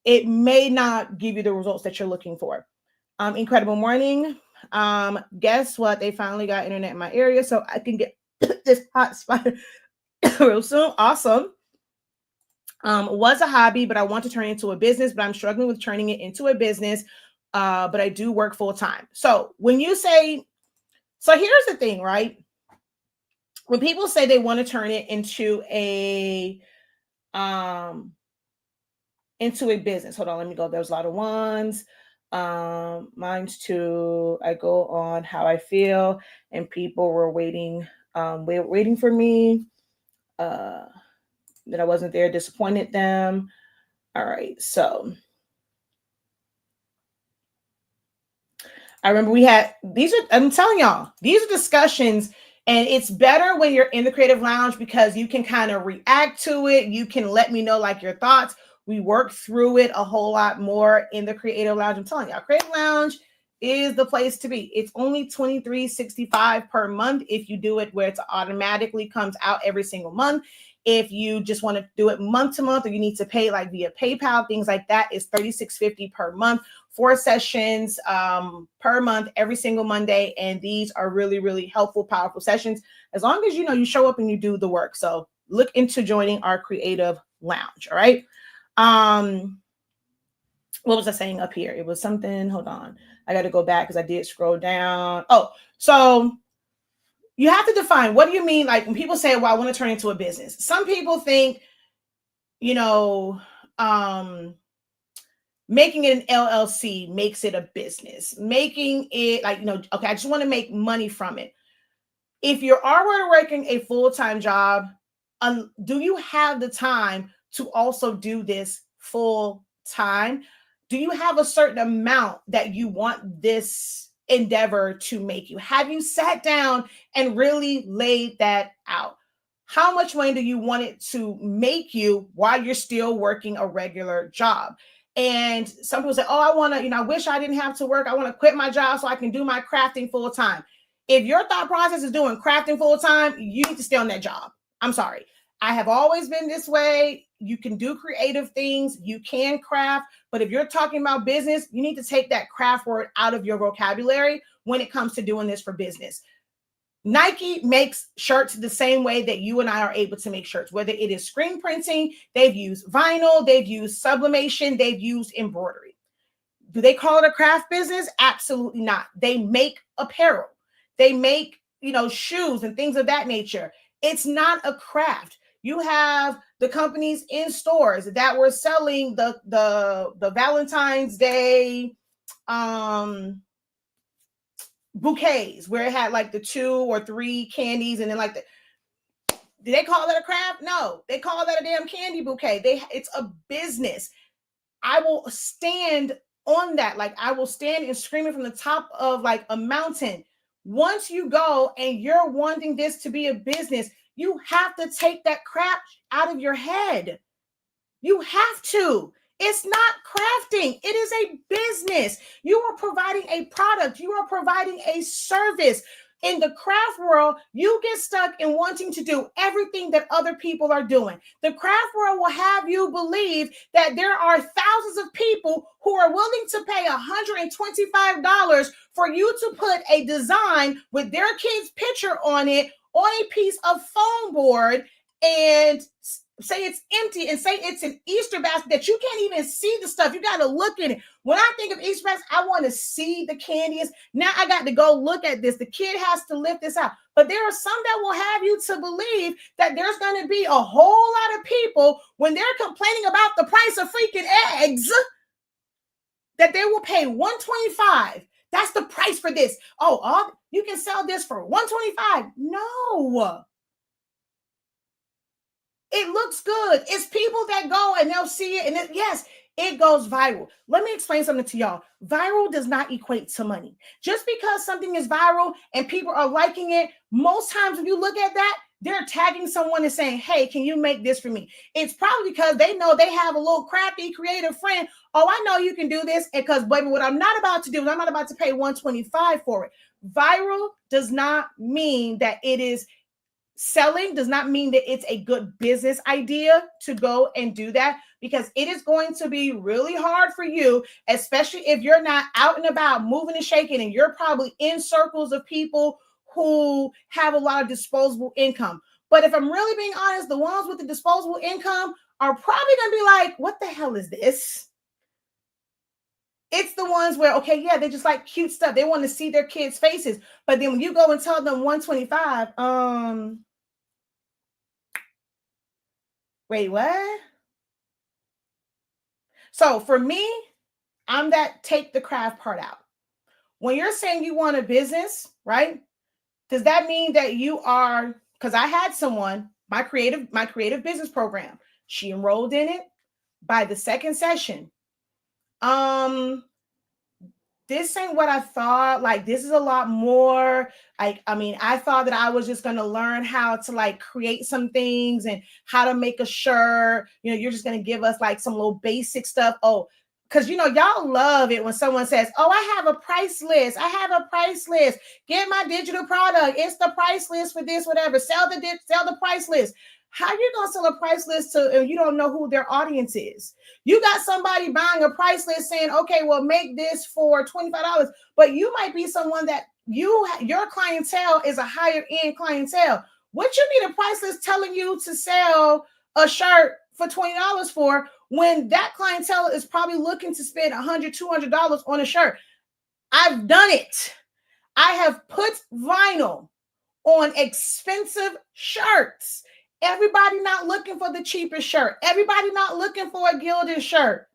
S1: It may not give you the results that you're looking for. Incredible morning. Guess what? They finally got internet in my area, so I can get this hot spot real soon. Awesome. Was a hobby, but I want to turn it into a business, but I'm struggling with turning it into a business. But I do work full time. So when you say, so here's the thing, right? When people say they want to turn it into a business, hold on, let me go. There's a lot of ones. Mine's too. I go on how I feel, and people were waiting for me. That I wasn't there, disappointed them. All right, so I remember we had I'm telling y'all, these are discussions, and it's better when you're in the Creative Lounge because you can kind of react to it. You can let me know like your thoughts. We work through it a whole lot more in the Creative Lounge. I'm telling y'all, Creative Lounge is the place to be. It's only $23.65 per month if you do it where it automatically comes out every single month. If you just want to do it month to month, or you need to pay like via PayPal, things like that, is $36.50 per month. 4 sessions per month, every single Monday. And these are really, really helpful, powerful sessions, as long as you show up and you do the work. So look into joining our Creative Lounge. All right. What was I saying up here? It was something, hold on. I got to go back because I did scroll down. Oh, so you have to define, what do you mean? Like when people say, well, I want to turn it into a business. Some people think, making it an LLC makes it a business. Making it like, okay, I just want to make money from it. If you're already working a full-time job, do you have the time to also do this full time? Do you have a certain amount that you want this endeavor to make you? Have you sat down and really laid that out? How much money do you want it to make you while you're still working a regular job? And some people say, oh, I want to, I wish I didn't have to work. I want to quit my job so I can do my crafting full time. If your thought process is doing crafting full time, you need to stay on that job. I'm sorry. I have always been this way. You can do creative things. You can craft. But if you're talking about business, you need to take that craft word out of your vocabulary when it comes to doing this for business. Nike makes shirts the same way that you and I are able to make shirts, whether it is screen printing, they've used vinyl, they've used sublimation, they've used embroidery. Do they call it a craft business? Absolutely not. They make apparel. They make, shoes and things of that nature. It's not a craft. You have the companies in stores that were selling the Valentine's Day bouquets where it had like the 2 or 3 candies, and then like do they call that a craft? No, they call that a damn candy bouquet. It's a business. I will stand on that. Like I will stand and scream it from the top of like a mountain. Once you go and you're wanting this to be a business, you have to take that crap out of your head. You have to. It's not crafting. It is a business. You are providing a product. You are providing a service. In the craft world, you get stuck in wanting to do everything that other people are doing. The craft world will have you believe that there are thousands of people who are willing to pay $125 for you to put a design with their kid's picture on it on a piece of foam board and say it's empty and say it's an Easter basket that you can't even see the stuff. You got to look at it. When I think of Easter basket, I want to see the candies. Now I got to go look at this. The kid has to lift this out. But there are some that will have you to believe that there's going to be a whole lot of people when they're complaining about the price of freaking eggs that they will pay $125. That's the price for this. Oh, you can sell this for $125. No. It looks good. It's people that go and they'll see it. And yes, it goes viral. Let me explain something to y'all. Viral does not equate to money. Just because something is viral and people are liking it, most times when you look at that, they're tagging someone and saying, hey, can you make this for me? It's probably because they know they have a little crafty, creative friend. Oh, I know you can do this. Because, baby, what I'm not about to do is I'm not about to pay $125 for it. Viral does not mean that it is selling, does not mean that it's a good business idea to go and do that, because it is going to be really hard for you, especially if you're not out and about moving and shaking and you're probably in circles of people who have a lot of disposable income. But if I'm really being honest, the ones with the disposable income are probably going to be like, what the hell is this? It's the ones where, okay, yeah, they just like cute stuff. They want to see their kids' faces. But then when you go and tell them 125, wait, what? So for me, I'm that take the craft part out. When you're saying you want a business, right? Does that mean that you are, because I had someone, my creative business program, she enrolled in it. By the second session, this ain't what I thought. Like, this is a lot more. I thought that I was just going to learn how to like create some things and how to make a shirt. You're just going to give us like some little basic stuff. Oh, because, y'all love it when someone says, oh, I have a price list. I have a price list. Get my digital product. It's the price list for this, whatever. Sell the price list. How you going to sell a price list to, you don't know who their audience is? You got somebody buying a price list saying, okay, well, make this for $25, but you might be someone that your clientele is a higher end clientele. What you need a price list telling you to sell a shirt for $20 for, when that clientele is probably looking to spend $100, $200 on a shirt? I've done it. I have put vinyl on expensive shirts. Everybody not looking for the cheapest shirt. Everybody not looking for a gilded shirt.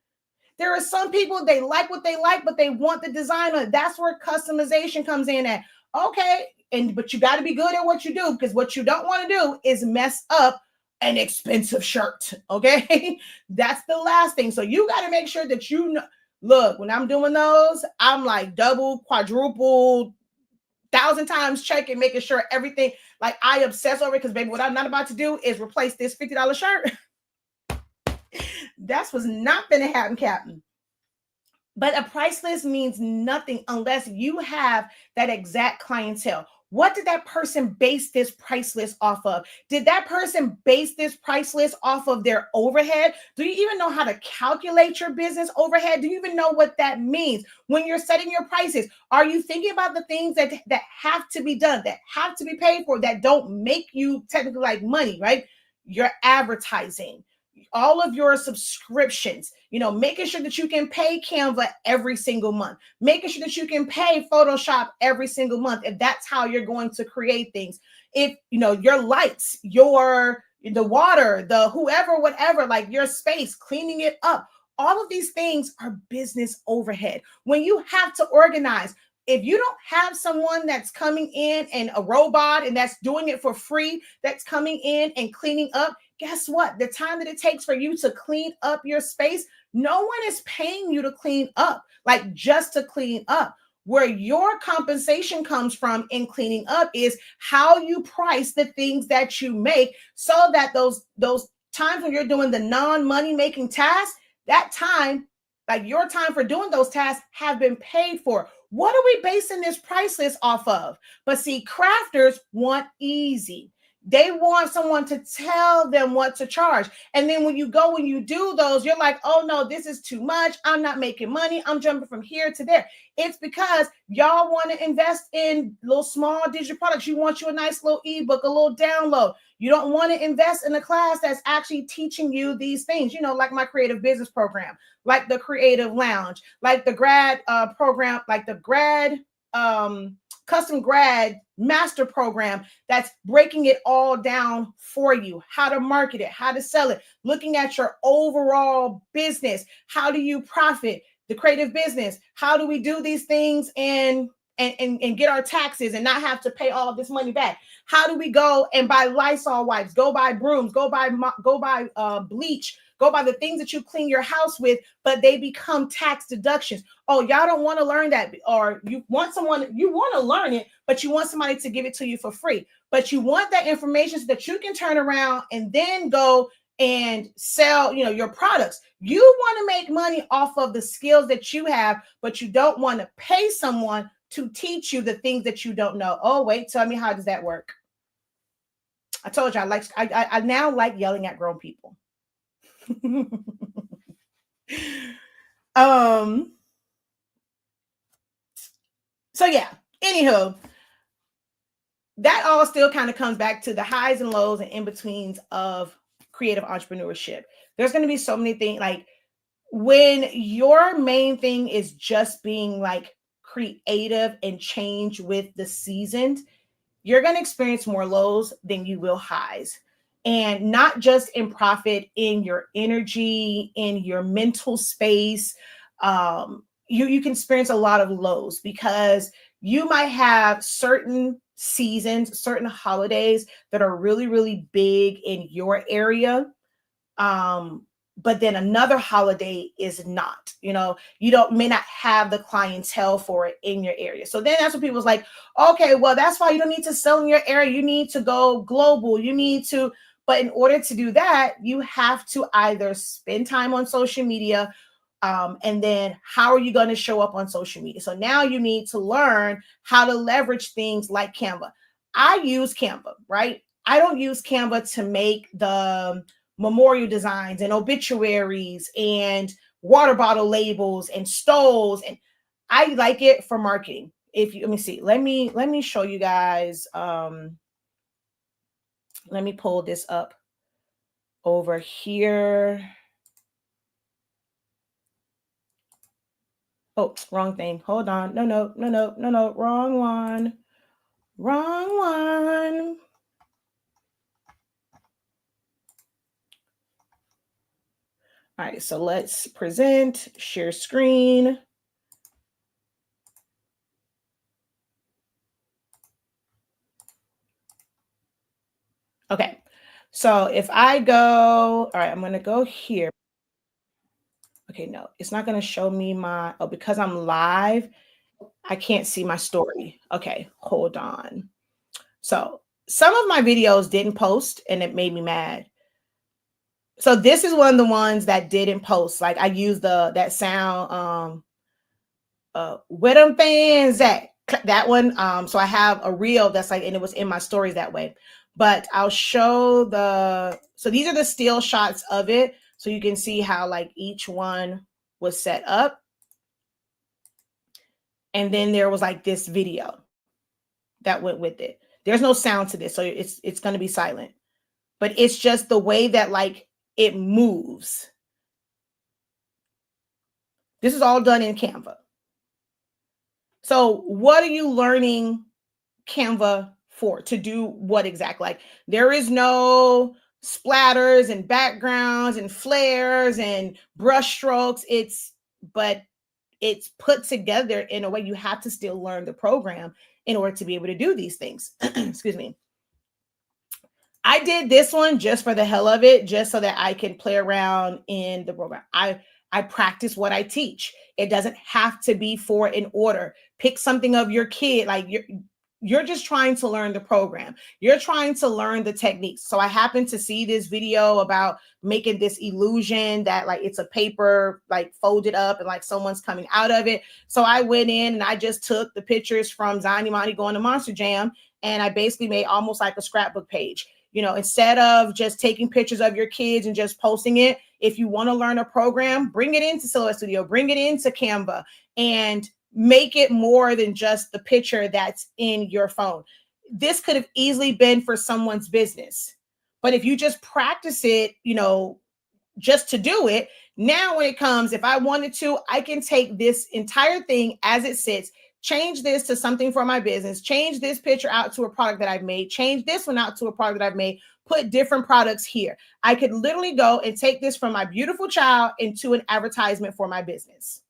S1: There are some people, they like what they like, but they want the design on it. That's where customization comes in at. Okay, but you got to be good at what you do, because what you don't want to do is mess up an expensive shirt. Okay, that's the last thing. So you got to make sure that look, when I'm doing those, I'm like double, quadruple, 1,000 times checking, making sure everything, like I obsess over it, because baby, what I'm not about to do is replace this $50 shirt. That's what's not going to happen, Captain. But a price list means nothing unless you have that exact clientele. What did that person base this price list off of? Did that person base this price list off of their overhead? Do you even know how to calculate your business overhead? Do you even know what that means when you're setting your prices? Are you thinking about the things that have to be done, that have to be paid for, that don't make you technically like money, right? Your advertising, all of your subscriptions, making sure that you can pay Canva every single month, making sure that you can pay Photoshop every single month, if that's how you're going to create things. If, your lights, the water, the whoever, whatever, like your space, cleaning it up, all of these things are business overhead. When you have to organize, if you don't have someone that's coming in and a robot and that's doing it for free, that's coming in and cleaning up, guess what? The time that it takes for you to clean up your space, no one is paying you to clean up, like just to clean up. Where your compensation comes from in cleaning up is how you price the things that you make, so that those times when you're doing the non-money making tasks, that time, like your time for doing those tasks, have been paid for. What are we basing this price list off of? But see, crafters want easy. They want someone to tell them what to charge. And then when you do those, you're like, oh no, this is too much. I'm not making money. I'm jumping from here to there. It's because y'all want to invest in little small digital products. You want you a nice little ebook, a little download. You don't want to invest in a class that's actually teaching you these things, like my creative business program, like the creative lounge, like the grad program, like the grad custom grad master program that's breaking it all down for you, how to market it, how to sell it, looking at your overall business. How do you profit the creative business? How do we do these things and get our taxes and not have to pay all of this money back? How do we go and buy Lysol wipes, go buy brooms, go buy bleach, go buy the things that you clean your house with, but they become tax deductions? Oh, y'all don't want to learn that, or you want to learn it, but you want somebody to give it to you for free. But you want that information so that you can turn around and then go and sell, your products. You want to make money off of the skills that you have, but you don't want to pay someone to teach you the things that you don't know. Oh, wait, tell me, how does that work? I told you I now like yelling at grown people. So yeah, anywho, that all still kind of comes back to the highs and lows and in-betweens of creative entrepreneurship. There's going to be so many things, like when your main thing is just being like creative and change with the seasons, you're going to experience more lows than you will highs. And not just in profit, in your energy, in your mental space. You can experience a lot of lows because you might have certain seasons, certain holidays that are really, really big in your area. But then another holiday is not, may not have the clientele for it in your area. So then that's when people's like, okay, well, that's why you don't need to sell in your area. You need to go global. But in order to do that, you have to either spend time on social media, and then how are you going to show up on social media? So now you need to learn how to leverage things like Canva. I use Canva, right? I don't use Canva to make the memorial designs and obituaries and water bottle labels and stoves. And I like it for marketing. Let me see, let me show you guys. Let me pull this up over here. Oh, wrong thing. Hold on. No. Wrong one. All right, so let's present, share screen. Okay, so if I go, all right, I'm going to go here. Okay, no, it's not going to show me because I'm live, I can't see my story. Okay, hold on. So some of my videos didn't post and it made me mad. So this is one of the ones that didn't post. Like I used that sound, where them fans at? That one. So I have a reel that's like, and it was in my stories that way. But I'll show so these are the still shots of it. So you can see how like each one was set up. And then there was like this video that went with it. There's no sound to this, so it's going to be silent. But it's just the way that like it moves. This is all done in Canva. So what are you learning Canva for? To do what exactly? Like there is no splatters and backgrounds and flares and brush strokes. But it's put together in a way you have to still learn the program in order to be able to do these things. Excuse me. I did this one just for the hell of it, just so that I can play around in the program. I practice what I teach. It doesn't have to be for an order. Pick something of your kid. Like you're just trying to learn the program. You're trying to learn the techniques. So I happened to see this video about making this illusion that like it's a paper like folded up and like someone's coming out of it. So I went in and I just took the pictures from Zani Monty going to Monster Jam, and I basically made almost like a scrapbook page. instead of just taking pictures of your kids and just posting it, if you want to learn a program, bring it into Silhouette Studio, bring it into Canva, and make it more than just the picture that's in your phone. This could have easily been for someone's business. But if you just practice it, just to do it, now when it comes, if I wanted to, I can take this entire thing as it sits, change this to something for my business, change this picture out to a product that I've made, change this one out to a product that I've made, put different products here. I could literally go and take this from my beautiful child into an advertisement for my business.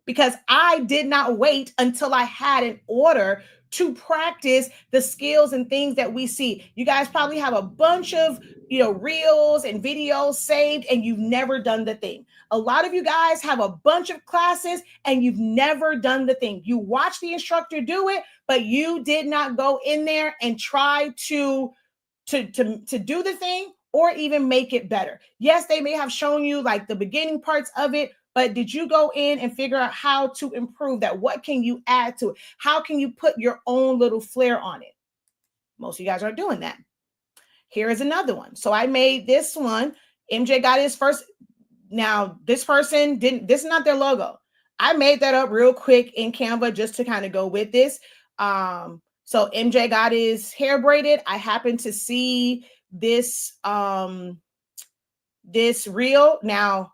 S1: Because I did not wait until I had an order to practice the skills and things that we see. You guys probably have a bunch of, reels and videos saved, and you've never done the thing. A lot of you guys have a bunch of classes and you've never done the thing. You watch the instructor do it, but you did not go in there and try to do the thing or even make it better. Yes, they may have shown you like the beginning parts of it, but did you go in and figure out how to improve that? What can you add to it? How can you put your own little flair on it? Most of you guys aren't doing that. Here is another one. So I made this one. MJ got his first. Now, this person didn't, this is not their logo. I made that up real quick in Canva just to kind of go with this. So MJ got his hair braided. I happened to see this, this reel. Now,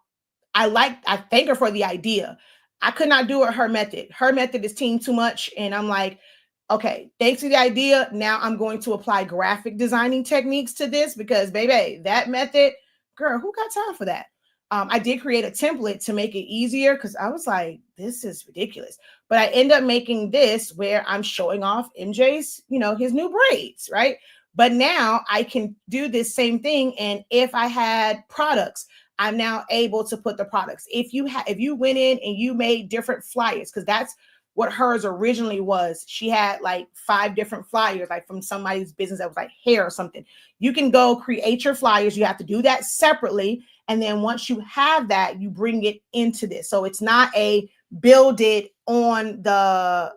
S1: I thank her for the idea. I could not do it her method. Her method is team too much. And I'm like, okay, thanks for the idea. Now I'm going to apply graphic designing techniques to this because, baby, that method, girl, who got time for that? I did create a template to make it easier because I was like, this is ridiculous. But I end up making this where I'm showing off MJ's, his new braids, right? But now I can do this same thing. And if I had products, I'm now able to put the products. If you went in and you made different flyers, because that's what hers originally was. She had like 5 different flyers, like from somebody's business that was like hair or something. You can go create your flyers. You have to do that separately. And then once you have that, you bring it into this. So it's not a build it on the,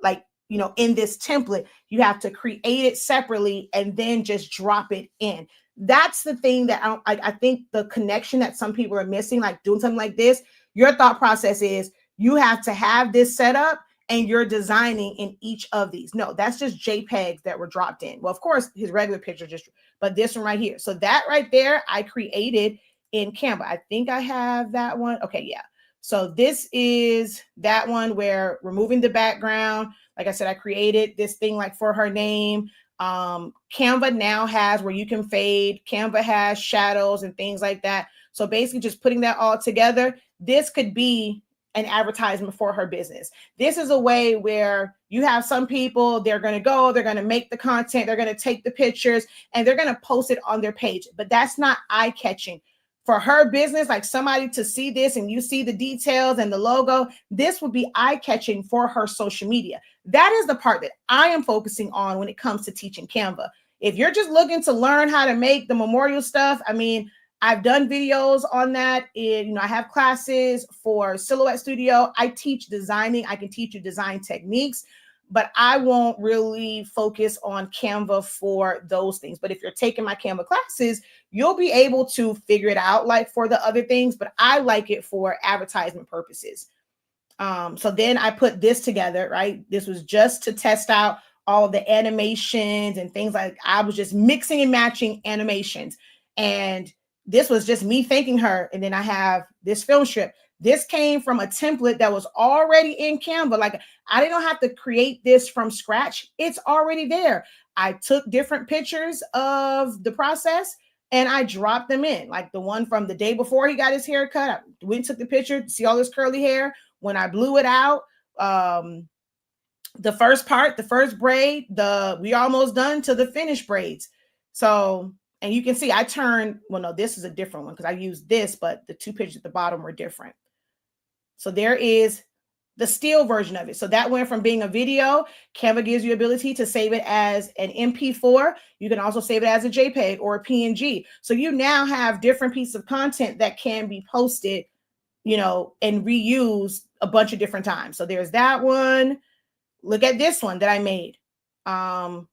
S1: in this template. You have to create it separately and then just drop it in. That's the thing that I think the connection that some people are missing, like doing something like this. Your thought process is you have to have this set up and you're designing in each of these. No, that's just JPEGs that were dropped in. Well, of course, his regular picture but this one right here. So that right there, I created in Canva. I think I have that one. Okay, yeah. So this is that one where removing the background. Like I said, I created this thing like for her name. Canva now has where you can fade. Canva has shadows and things like that. So basically just putting that all together, this could be an advertisement for her business. This is a way where you have some people, they're going to make the content, they're going to take the pictures and they're going to post it on their page, but that's not eye-catching. For her business, like somebody to see this and you see the details and the logo, this would be eye-catching for her social media. That is the part that I am focusing on when it comes to teaching Canva. If you're just looking to learn how to make the memorial stuff, I mean, I've done videos on that. I have classes for Silhouette Studio. I teach designing. I can teach you design techniques, but I won't really focus on Canva for those things. But if you're taking my Canva classes, you'll be able to figure it out like for the other things, but I like it for advertisement purposes. So then I put this together, right? This was just to test out all of the animations and things like I was just mixing and matching animations. And this was just me thanking her. And then I have this film strip. This came from a template that was already in Canva. Like I didn't have to create this from scratch. It's already there. I took different pictures of the process and I dropped them in. Like the one from the day before he got his hair cut. I went and took the picture, see all this curly hair. When I blew it out, the first part, the first braid, we almost done to the finished braids. So, and you can see I turned, well, no, this is a different one because I used this, but the 2 pictures at the bottom were different. So there is the still version of it. So that went from being a video. Canva gives you ability to save it as an MP4. You can also save it as a JPEG or a PNG. So you now have different pieces of content that can be posted, and reused a bunch of different times. So there's that one. Look at this one that I made.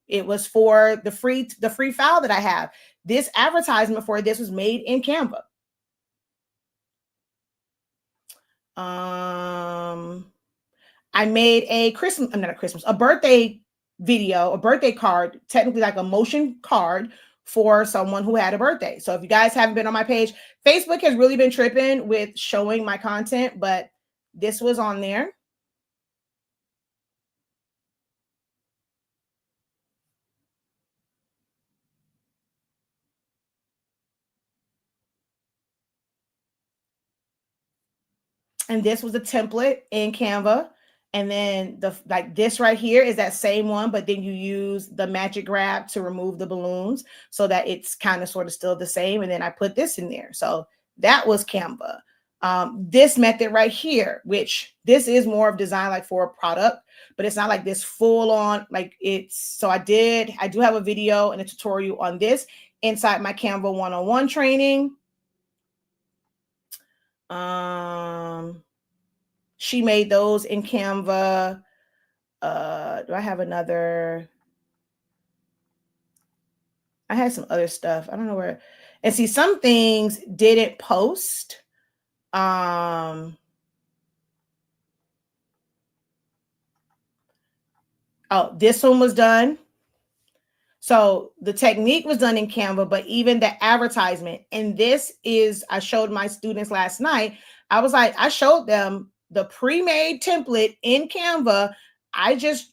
S1: It was for the free file that I have. This advertisement for this was made in Canva. I made a birthday video, a birthday card, technically like a motion card for someone who had a birthday. So if you guys haven't been on my page, Facebook has really been tripping with showing my content, but this was on there. And this was a template in Canva. And then this right here is that same one, but then you use the magic grab to remove the balloons so that it's kind of sort of still the same. And then I put this in there. So that was Canva. This method right here, which this is more of design like for a product, but it's not like this full on like so I do have a video and a tutorial on this inside my Canva 101 training. She made those in Canva. Do I have another? I had some other stuff. I don't know where. And see, some things didn't post. Oh, this one was done. So the technique was done in Canva, but even the advertisement. And this is, I showed my students last night. I was like, I showed them the pre-made template in Canva. I just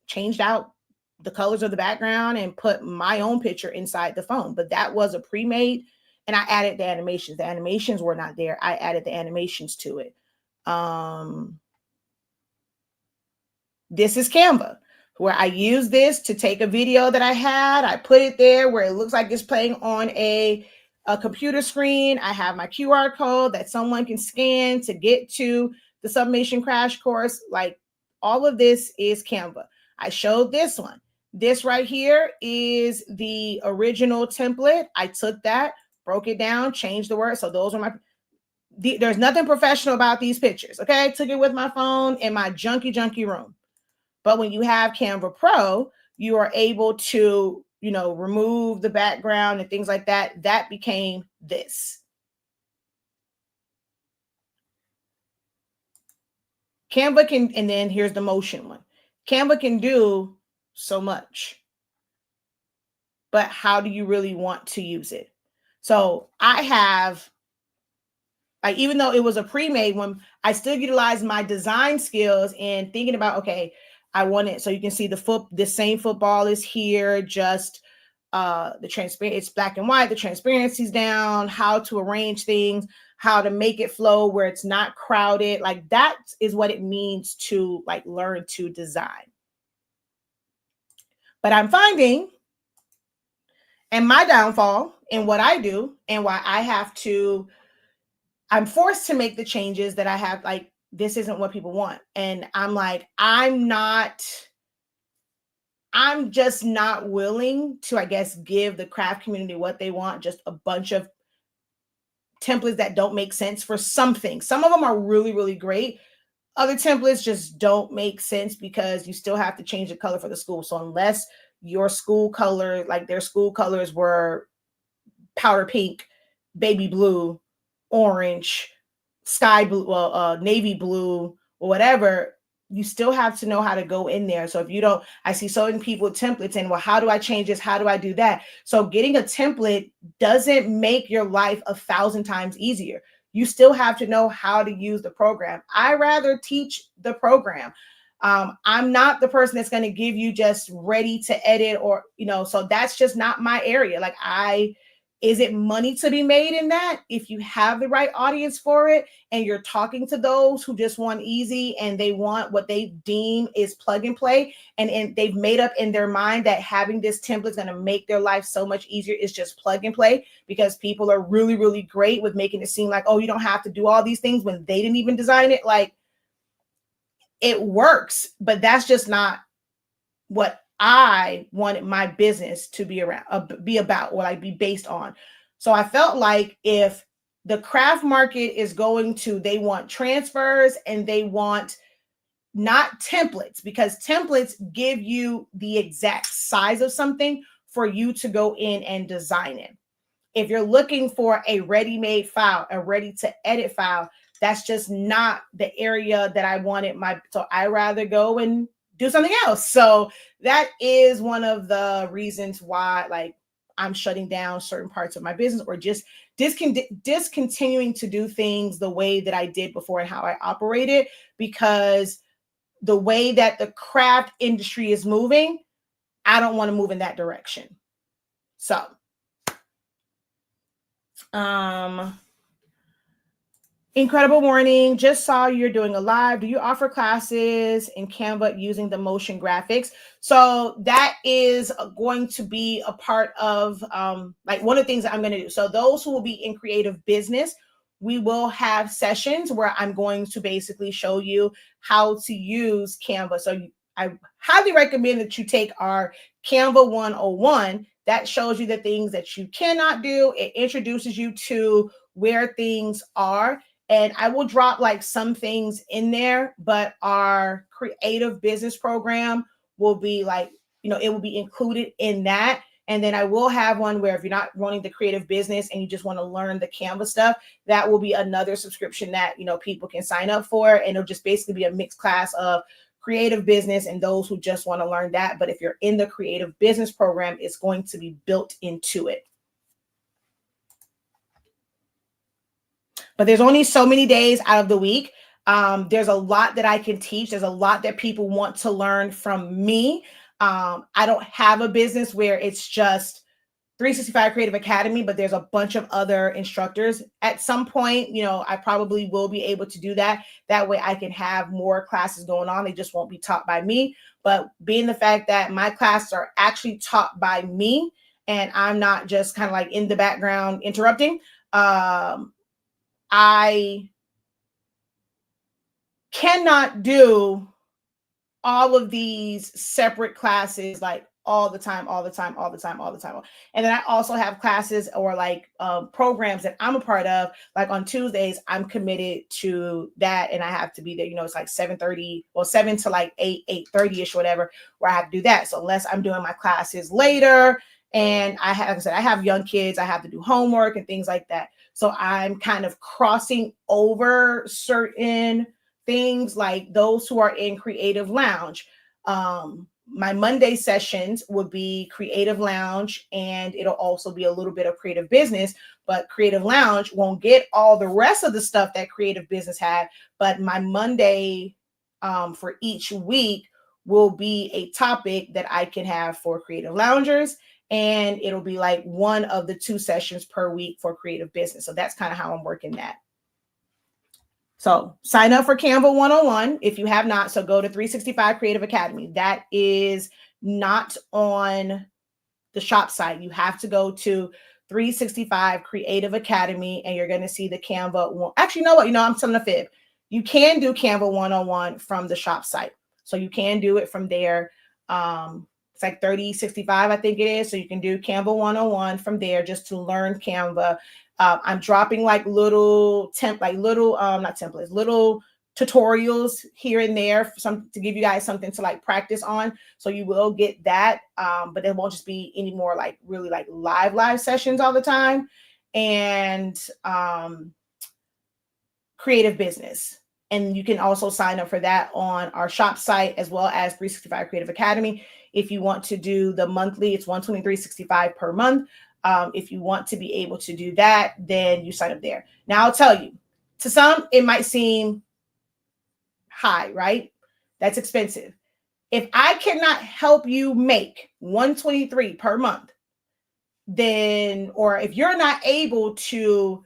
S1: changed out the colors of the background and put my own picture inside the phone. But that was a pre-made, and I added the animations. The animations were not there. I added the animations to it. This is Canva, where I use this to take a video that I had. I put it there where it looks like it's playing on a computer screen. I have my QR code that someone can scan to get to the Sublimation Crash Course. Like all of this is Canva. I showed this one. This right here is the original template. I took that, broke it down, changed the word. So those are there's nothing professional about these pictures. Okay. I took it with my phone in my junky room. But when you have Canva Pro, you are able to, remove the background and things like that. That became this. Canva can, and then here's the motion one. Canva can do so much, but how do you really want to use it? So I have, like, even though it was a pre-made one, I still utilized my design skills in thinking about, okay, I want it. So you can see the same football is here, just the transparent, it's black and white, the transparency's down, how to arrange things, how to make it flow where it's not crowded. Like that is what it means to like learn to design. But I'm finding, and my downfall in what I do and why I'm forced to make the changes that I have, like, this isn't what people want. And I'm like, I'm just not willing to, I guess, give the craft community what they want, just a bunch of templates that don't make sense for something. Some of them are really, really great. Other templates just don't make sense because you still have to change the color for the school. So unless your school color, like their school colors were powder pink, baby blue, orange, sky blue, navy blue, or whatever, you still have to know how to go in there. So if you don't, I see so many people with templates and, well, how do I change this? How do I do that? So getting a template doesn't make your life 1,000 times easier. You still have to know how to use the program. I rather teach the program. I'm not the person that's going to give you just ready to edit or, so that's just not my area. Like is it money to be made in that? If you have the right audience for it and you're talking to those who just want easy and they want what they deem is plug and play, and they've made up in their mind that having this template is going to make their life so much easier, it's just plug and play, because people are really, really great with making it seem like, oh, you don't have to do all these things when they didn't even design it. Like, it works, but that's just not what I wanted my business to be about, or like be based on. So I felt like if the craft market is they want transfers and they want not templates, because templates give you the exact size of something for you to go in and design it. If you're looking for a ready-made file, a ready-to-edit file, that's just not the area that I wanted so I rather go and do something else. So that is one of the reasons why, like, I'm shutting down certain parts of my business, or just discontinuing to do things the way that I did before and how I operated, because the way that the craft industry is moving, I don't want to move in that direction. So, incredible morning. Just saw you're doing a live. Do you offer classes in Canva using the motion graphics? So that is going to be a part of like one of the things that I'm going to do. So those who will be in creative business, we will have sessions where I'm going to basically show you how to use Canva. So I highly recommend that you take our Canva 101. That shows you the things that you cannot do. It introduces you to where things are. And I will drop like some things in there, but our creative business program will be like, it will be included in that. And then I will have one where if you're not running the creative business and you just want to learn the Canva stuff, that will be another subscription that, people can sign up for. And it'll just basically be a mixed class of creative business and those who just want to learn that. But if you're in the creative business program, it's going to be built into it. But there's only so many days out of the week. There's a lot that I can teach. There's a lot that people want to learn from me. I don't have a business where it's just 365 Creative Academy, but there's a bunch of other instructors. At some point, I probably will be able to do that. That way I can have more classes going on. They just won't be taught by me. But being the fact that my classes are actually taught by me and I'm not just kind of like in the background interrupting, I cannot do all of these separate classes like all the time. And then I also have classes or like programs that I'm a part of. Like on Tuesdays, I'm committed to that and I have to be there. It's like 7:30 or 7 to like 8:30ish, whatever, where I have to do that. So unless I'm doing my classes later, and I have young kids, I have to do homework and things like that. So I'm kind of crossing over certain things, like those who are in Creative Lounge. My Monday sessions would be Creative Lounge, and it'll also be a little bit of creative business, but Creative Lounge won't get all the rest of the stuff that creative business had. But my Monday for each week will be a topic that I can have for creative loungers. And it'll be like one of the 2 sessions per week for creative business. So that's kind of how I'm working that. So sign up for Canva 101 if you have not. So go to 365 Creative Academy. That is not on the shop site. You have to go to 365 Creative Academy and you're going to see the Canva one. Actually, you know what? I'm telling a fib. You can do Canva 101 from the shop site. So you can do it from there. It's like 3065, I think it is. So you can do Canva 101 from there just to learn Canva. I'm dropping like little little tutorials here and there to give you guys something to like practice on. So you will get that. But it won't just be any more like really like live sessions all the time. And creative business. And you can also sign up for that on our shop site as well as 365 Creative Academy. If you want to do the monthly, it's $123.65 per month. If you want to be able to do that, then you sign up there. Now, I'll tell you, to some, it might seem high, right? That's expensive. If I cannot help you make $123 per month, then, or if you're not able to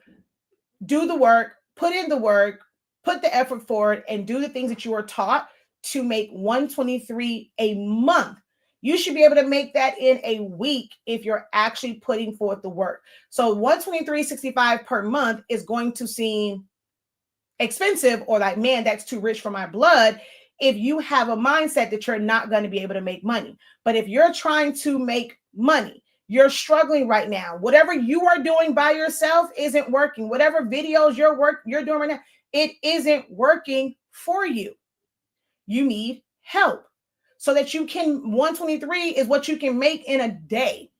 S1: do the work, put in the work, put the effort forward, and do the things that you are taught to make $123 a month, you should be able to make that in a week if you're actually putting forth the work. So $123.65 per month is going to seem expensive or like, man, that's too rich for my blood, if you have a mindset that you're not going to be able to make money. But if you're trying to make money, you're struggling right now, whatever you are doing by yourself isn't working. Whatever videos you're doing right now, it isn't working for you. You need help so that you can, 123 is what you can make in a day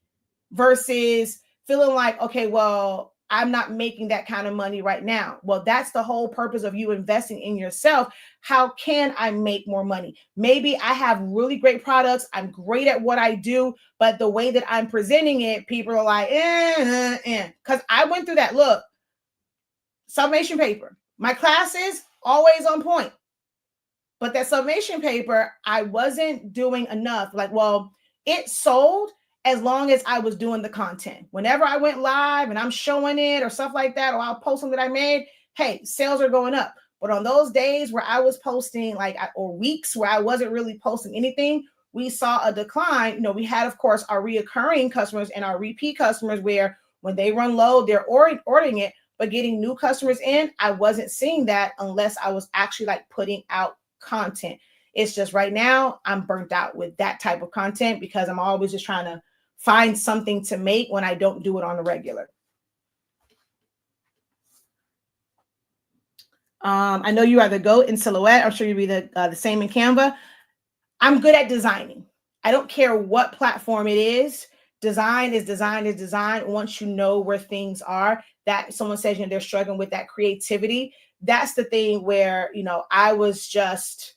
S1: versus feeling like, okay, well, I'm not making that kind of money right now. Well, that's the whole purpose of you investing in yourself. How can I make more money? Maybe I have really great products. I'm great at what I do, but the way that I'm presenting it, people are like, Because I went through that. Look, summation paper. My classes, always on point. But that summation paper, I wasn't doing enough. Like, well, it sold as long as I was doing the content. Whenever I went live and I'm showing it or stuff like that, or I'll post something that I made, hey, sales are going up. But on those days where I was posting or weeks where I wasn't really posting anything, we saw a decline. We had, of course, our reoccurring customers and our repeat customers where when they run low, they're ordering it. But getting new customers in, I wasn't seeing that unless I was actually putting out content. It's just right now I'm burnt out with that type of content because I'm always just trying to find something to make when I don't do it on the regular. I know you are the GOAT in Silhouette. I'm sure you'll be the same in Canva. I'm good at designing. I don't care what platform it is. Design is design is design. Once you know where things are, that someone says they're struggling with that creativity. That's the thing where I was just.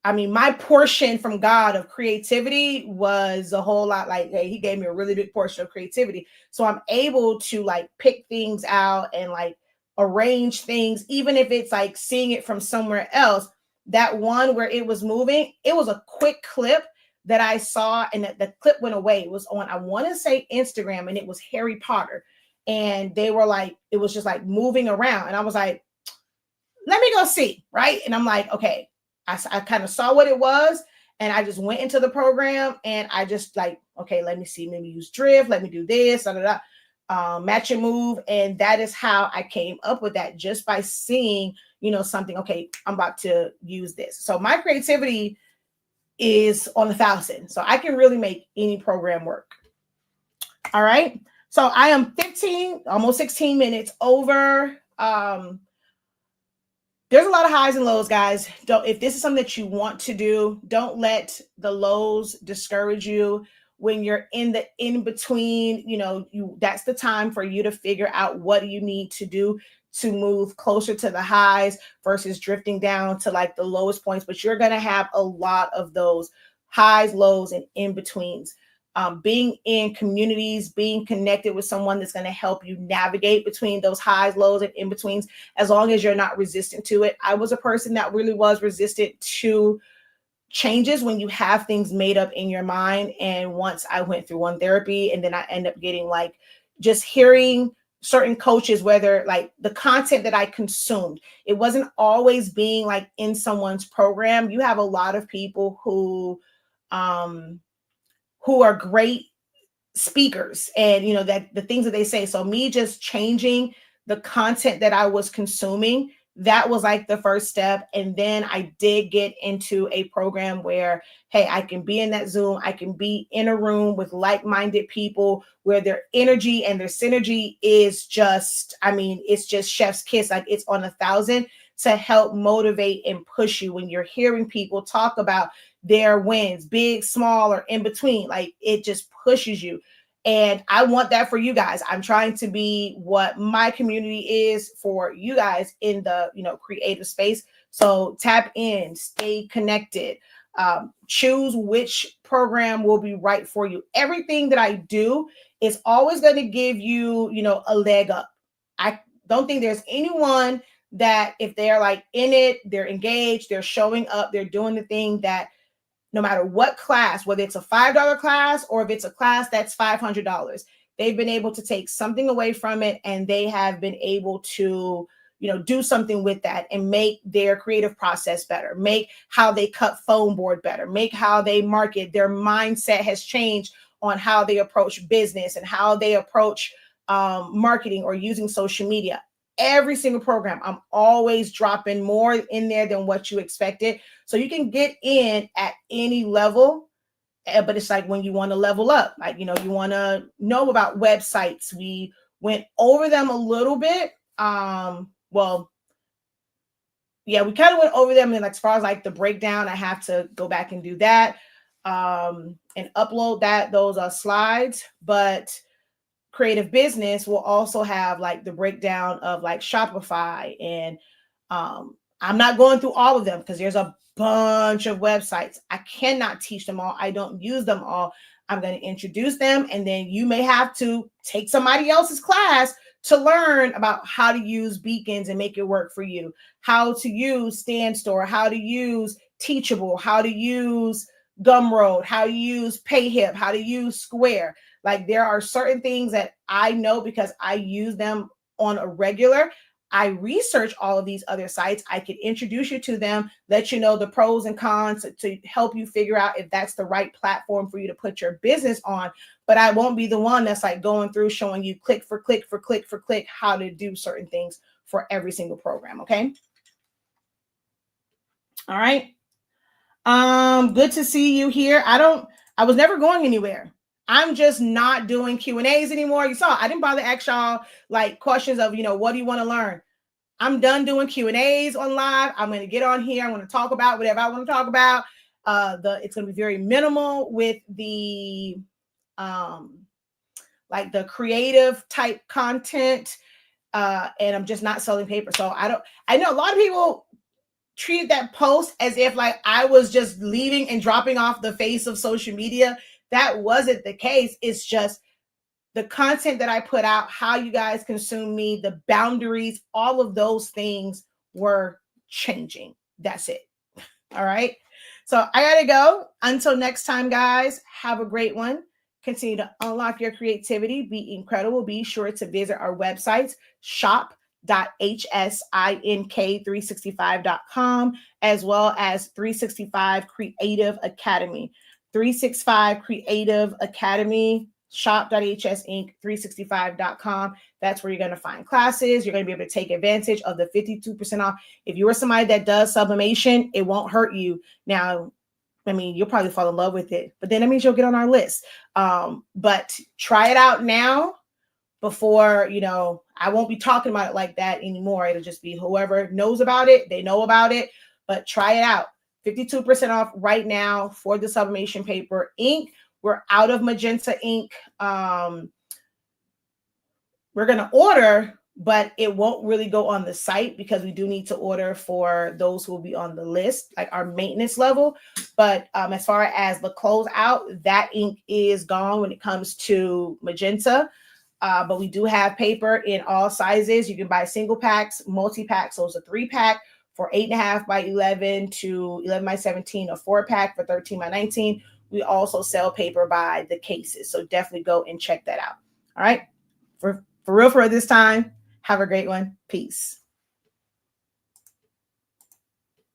S1: My portion from God of creativity was a whole lot. Hey, he gave me a really big portion of creativity. So I'm able to pick things out and arrange things, even if it's seeing it from somewhere else. That one where it was moving, it was a quick clip that I saw and the clip went away. It was on, I want to say Instagram, and it was Harry Potter. And they were it was just moving around. And I was like, let me go see. Right. And I'm like, okay. I kind of saw what it was and I just went into the program and I just okay, let me see, maybe use drift, let me do this, match and move. And that is how I came up with that, just by seeing, something, okay, I'm about to use this. So my creativity is on 1,000. So I can really make any program work. All right. So I am 15, almost 16 minutes over. There's a lot of highs and lows, guys. If this is something that you want to do, don't let the lows discourage you. When you're in the in-between, that's the time for you to figure out what you need to do to move closer to the highs versus drifting down to the lowest points. But you're going to have a lot of those highs, lows, and in-betweens. Being in communities, being connected with someone that's going to help you navigate between those highs, lows, and in-betweens, as long as you're not resistant to it. I was a person that really was resistant to changes when you have things made up in your mind. And once I went through one therapy, and then I end up getting just hearing certain coaches, whether the content that I consumed, it wasn't always being in someone's program. You have a lot of people who are great speakers and that the things that they say. So me just changing the content that I was consuming, that was the first step. And then I did get into a program where, hey, I can be in that Zoom, I can be in a room with like-minded people where their energy and their synergy is just, it's just chef's kiss. It's on 1,000 to help motivate and push you when you're hearing people talk about their wins, big, small, or in between. It just pushes you. And I want that for you guys. I'm trying to be what my community is for you guys in the, creative space. So tap in, stay connected, choose which program will be right for you. Everything that I do is always going to give you, a leg up. I don't think there's anyone that if they're in it, they're engaged, they're showing up, they're doing the thing that no matter what class, whether it's a $5 class or if it's a class that's $500, they've been able to take something away from it and they have been able to, do something with that and make their creative process better, make how they cut foam board better, make how they market. Their mindset has changed on how they approach business and how they approach marketing or using social media. Every single program, I'm always dropping more in there than what you expected. So you can get in at any level, but it's when you want to level up, you want to know about websites. We went over them a little bit. Well, yeah, we kind of went over them. And like, as far as like the breakdown, I have to go back and do that and upload those slides. But creative business will also have like the breakdown of like Shopify. And I'm not going through all of them because there's a bunch of websites. I cannot teach them all. I don't use them all. I'm going to introduce them, and then you may have to take somebody else's class to learn about how to use beacons and make it work for you, how to use StanStore, how to use Teachable, how to use Gumroad, how to use PayHip, how to use Square. Like, there are certain things that I know because I use them on a regular. I research all of these other sites. I could introduce you to them, let you know the pros and cons to help you figure out if that's the right platform for you to put your business on. But I won't be the one that's like going through showing you click for click for click for click how to do certain things for every single program. Okay. All right. Good to see you here. I was never going anywhere. I'm just not doing Q&As anymore. You saw, I didn't bother to ask y'all like questions of, what do you want to learn? I'm done doing Q&As on live. I'm going to get on here. I'm going to talk about whatever I want to talk about. It's going to be very minimal with the, like the creative type content. And I'm just not selling paper. So I know a lot of people treated that post as if like I was just leaving and dropping off the face of social media. That wasn't the case. It's just the content that I put out, how you guys consume me, the boundaries, all of those things were changing. That's it. All right. So I got to go. Until next time, guys, have a great one. Continue to unlock your creativity. Be incredible. Be sure to visit our websites, shop.hsink365.com, as well as 365 Creative Academy. 365 Creative Academy, shop.hsink365.com. That's where you're going to find classes. You're going to be able to take advantage of the 52% off. If you are somebody that does sublimation, it won't hurt you. Now, I mean, you'll probably fall in love with it, but then that means you'll get on our list. But try it out now before, I won't be talking about it like that anymore. It'll just be whoever knows about it, they know about it, but try it out. 52% off right now for the sublimation paper ink. We're out of magenta ink. We're going to order, but it won't really go on the site because we do need to order for those who will be on the list, like our maintenance level. But as far as the closeout, that ink is gone when it comes to magenta. But we do have paper in all sizes. You can buy single packs, multi-packs. So it's a 3-pack for 8.5 by 11 to 11 by 17, a 4-pack for 13 by 19. We also sell paper by the cases. So definitely go and check that out. All right. For real this time, have a great one. Peace.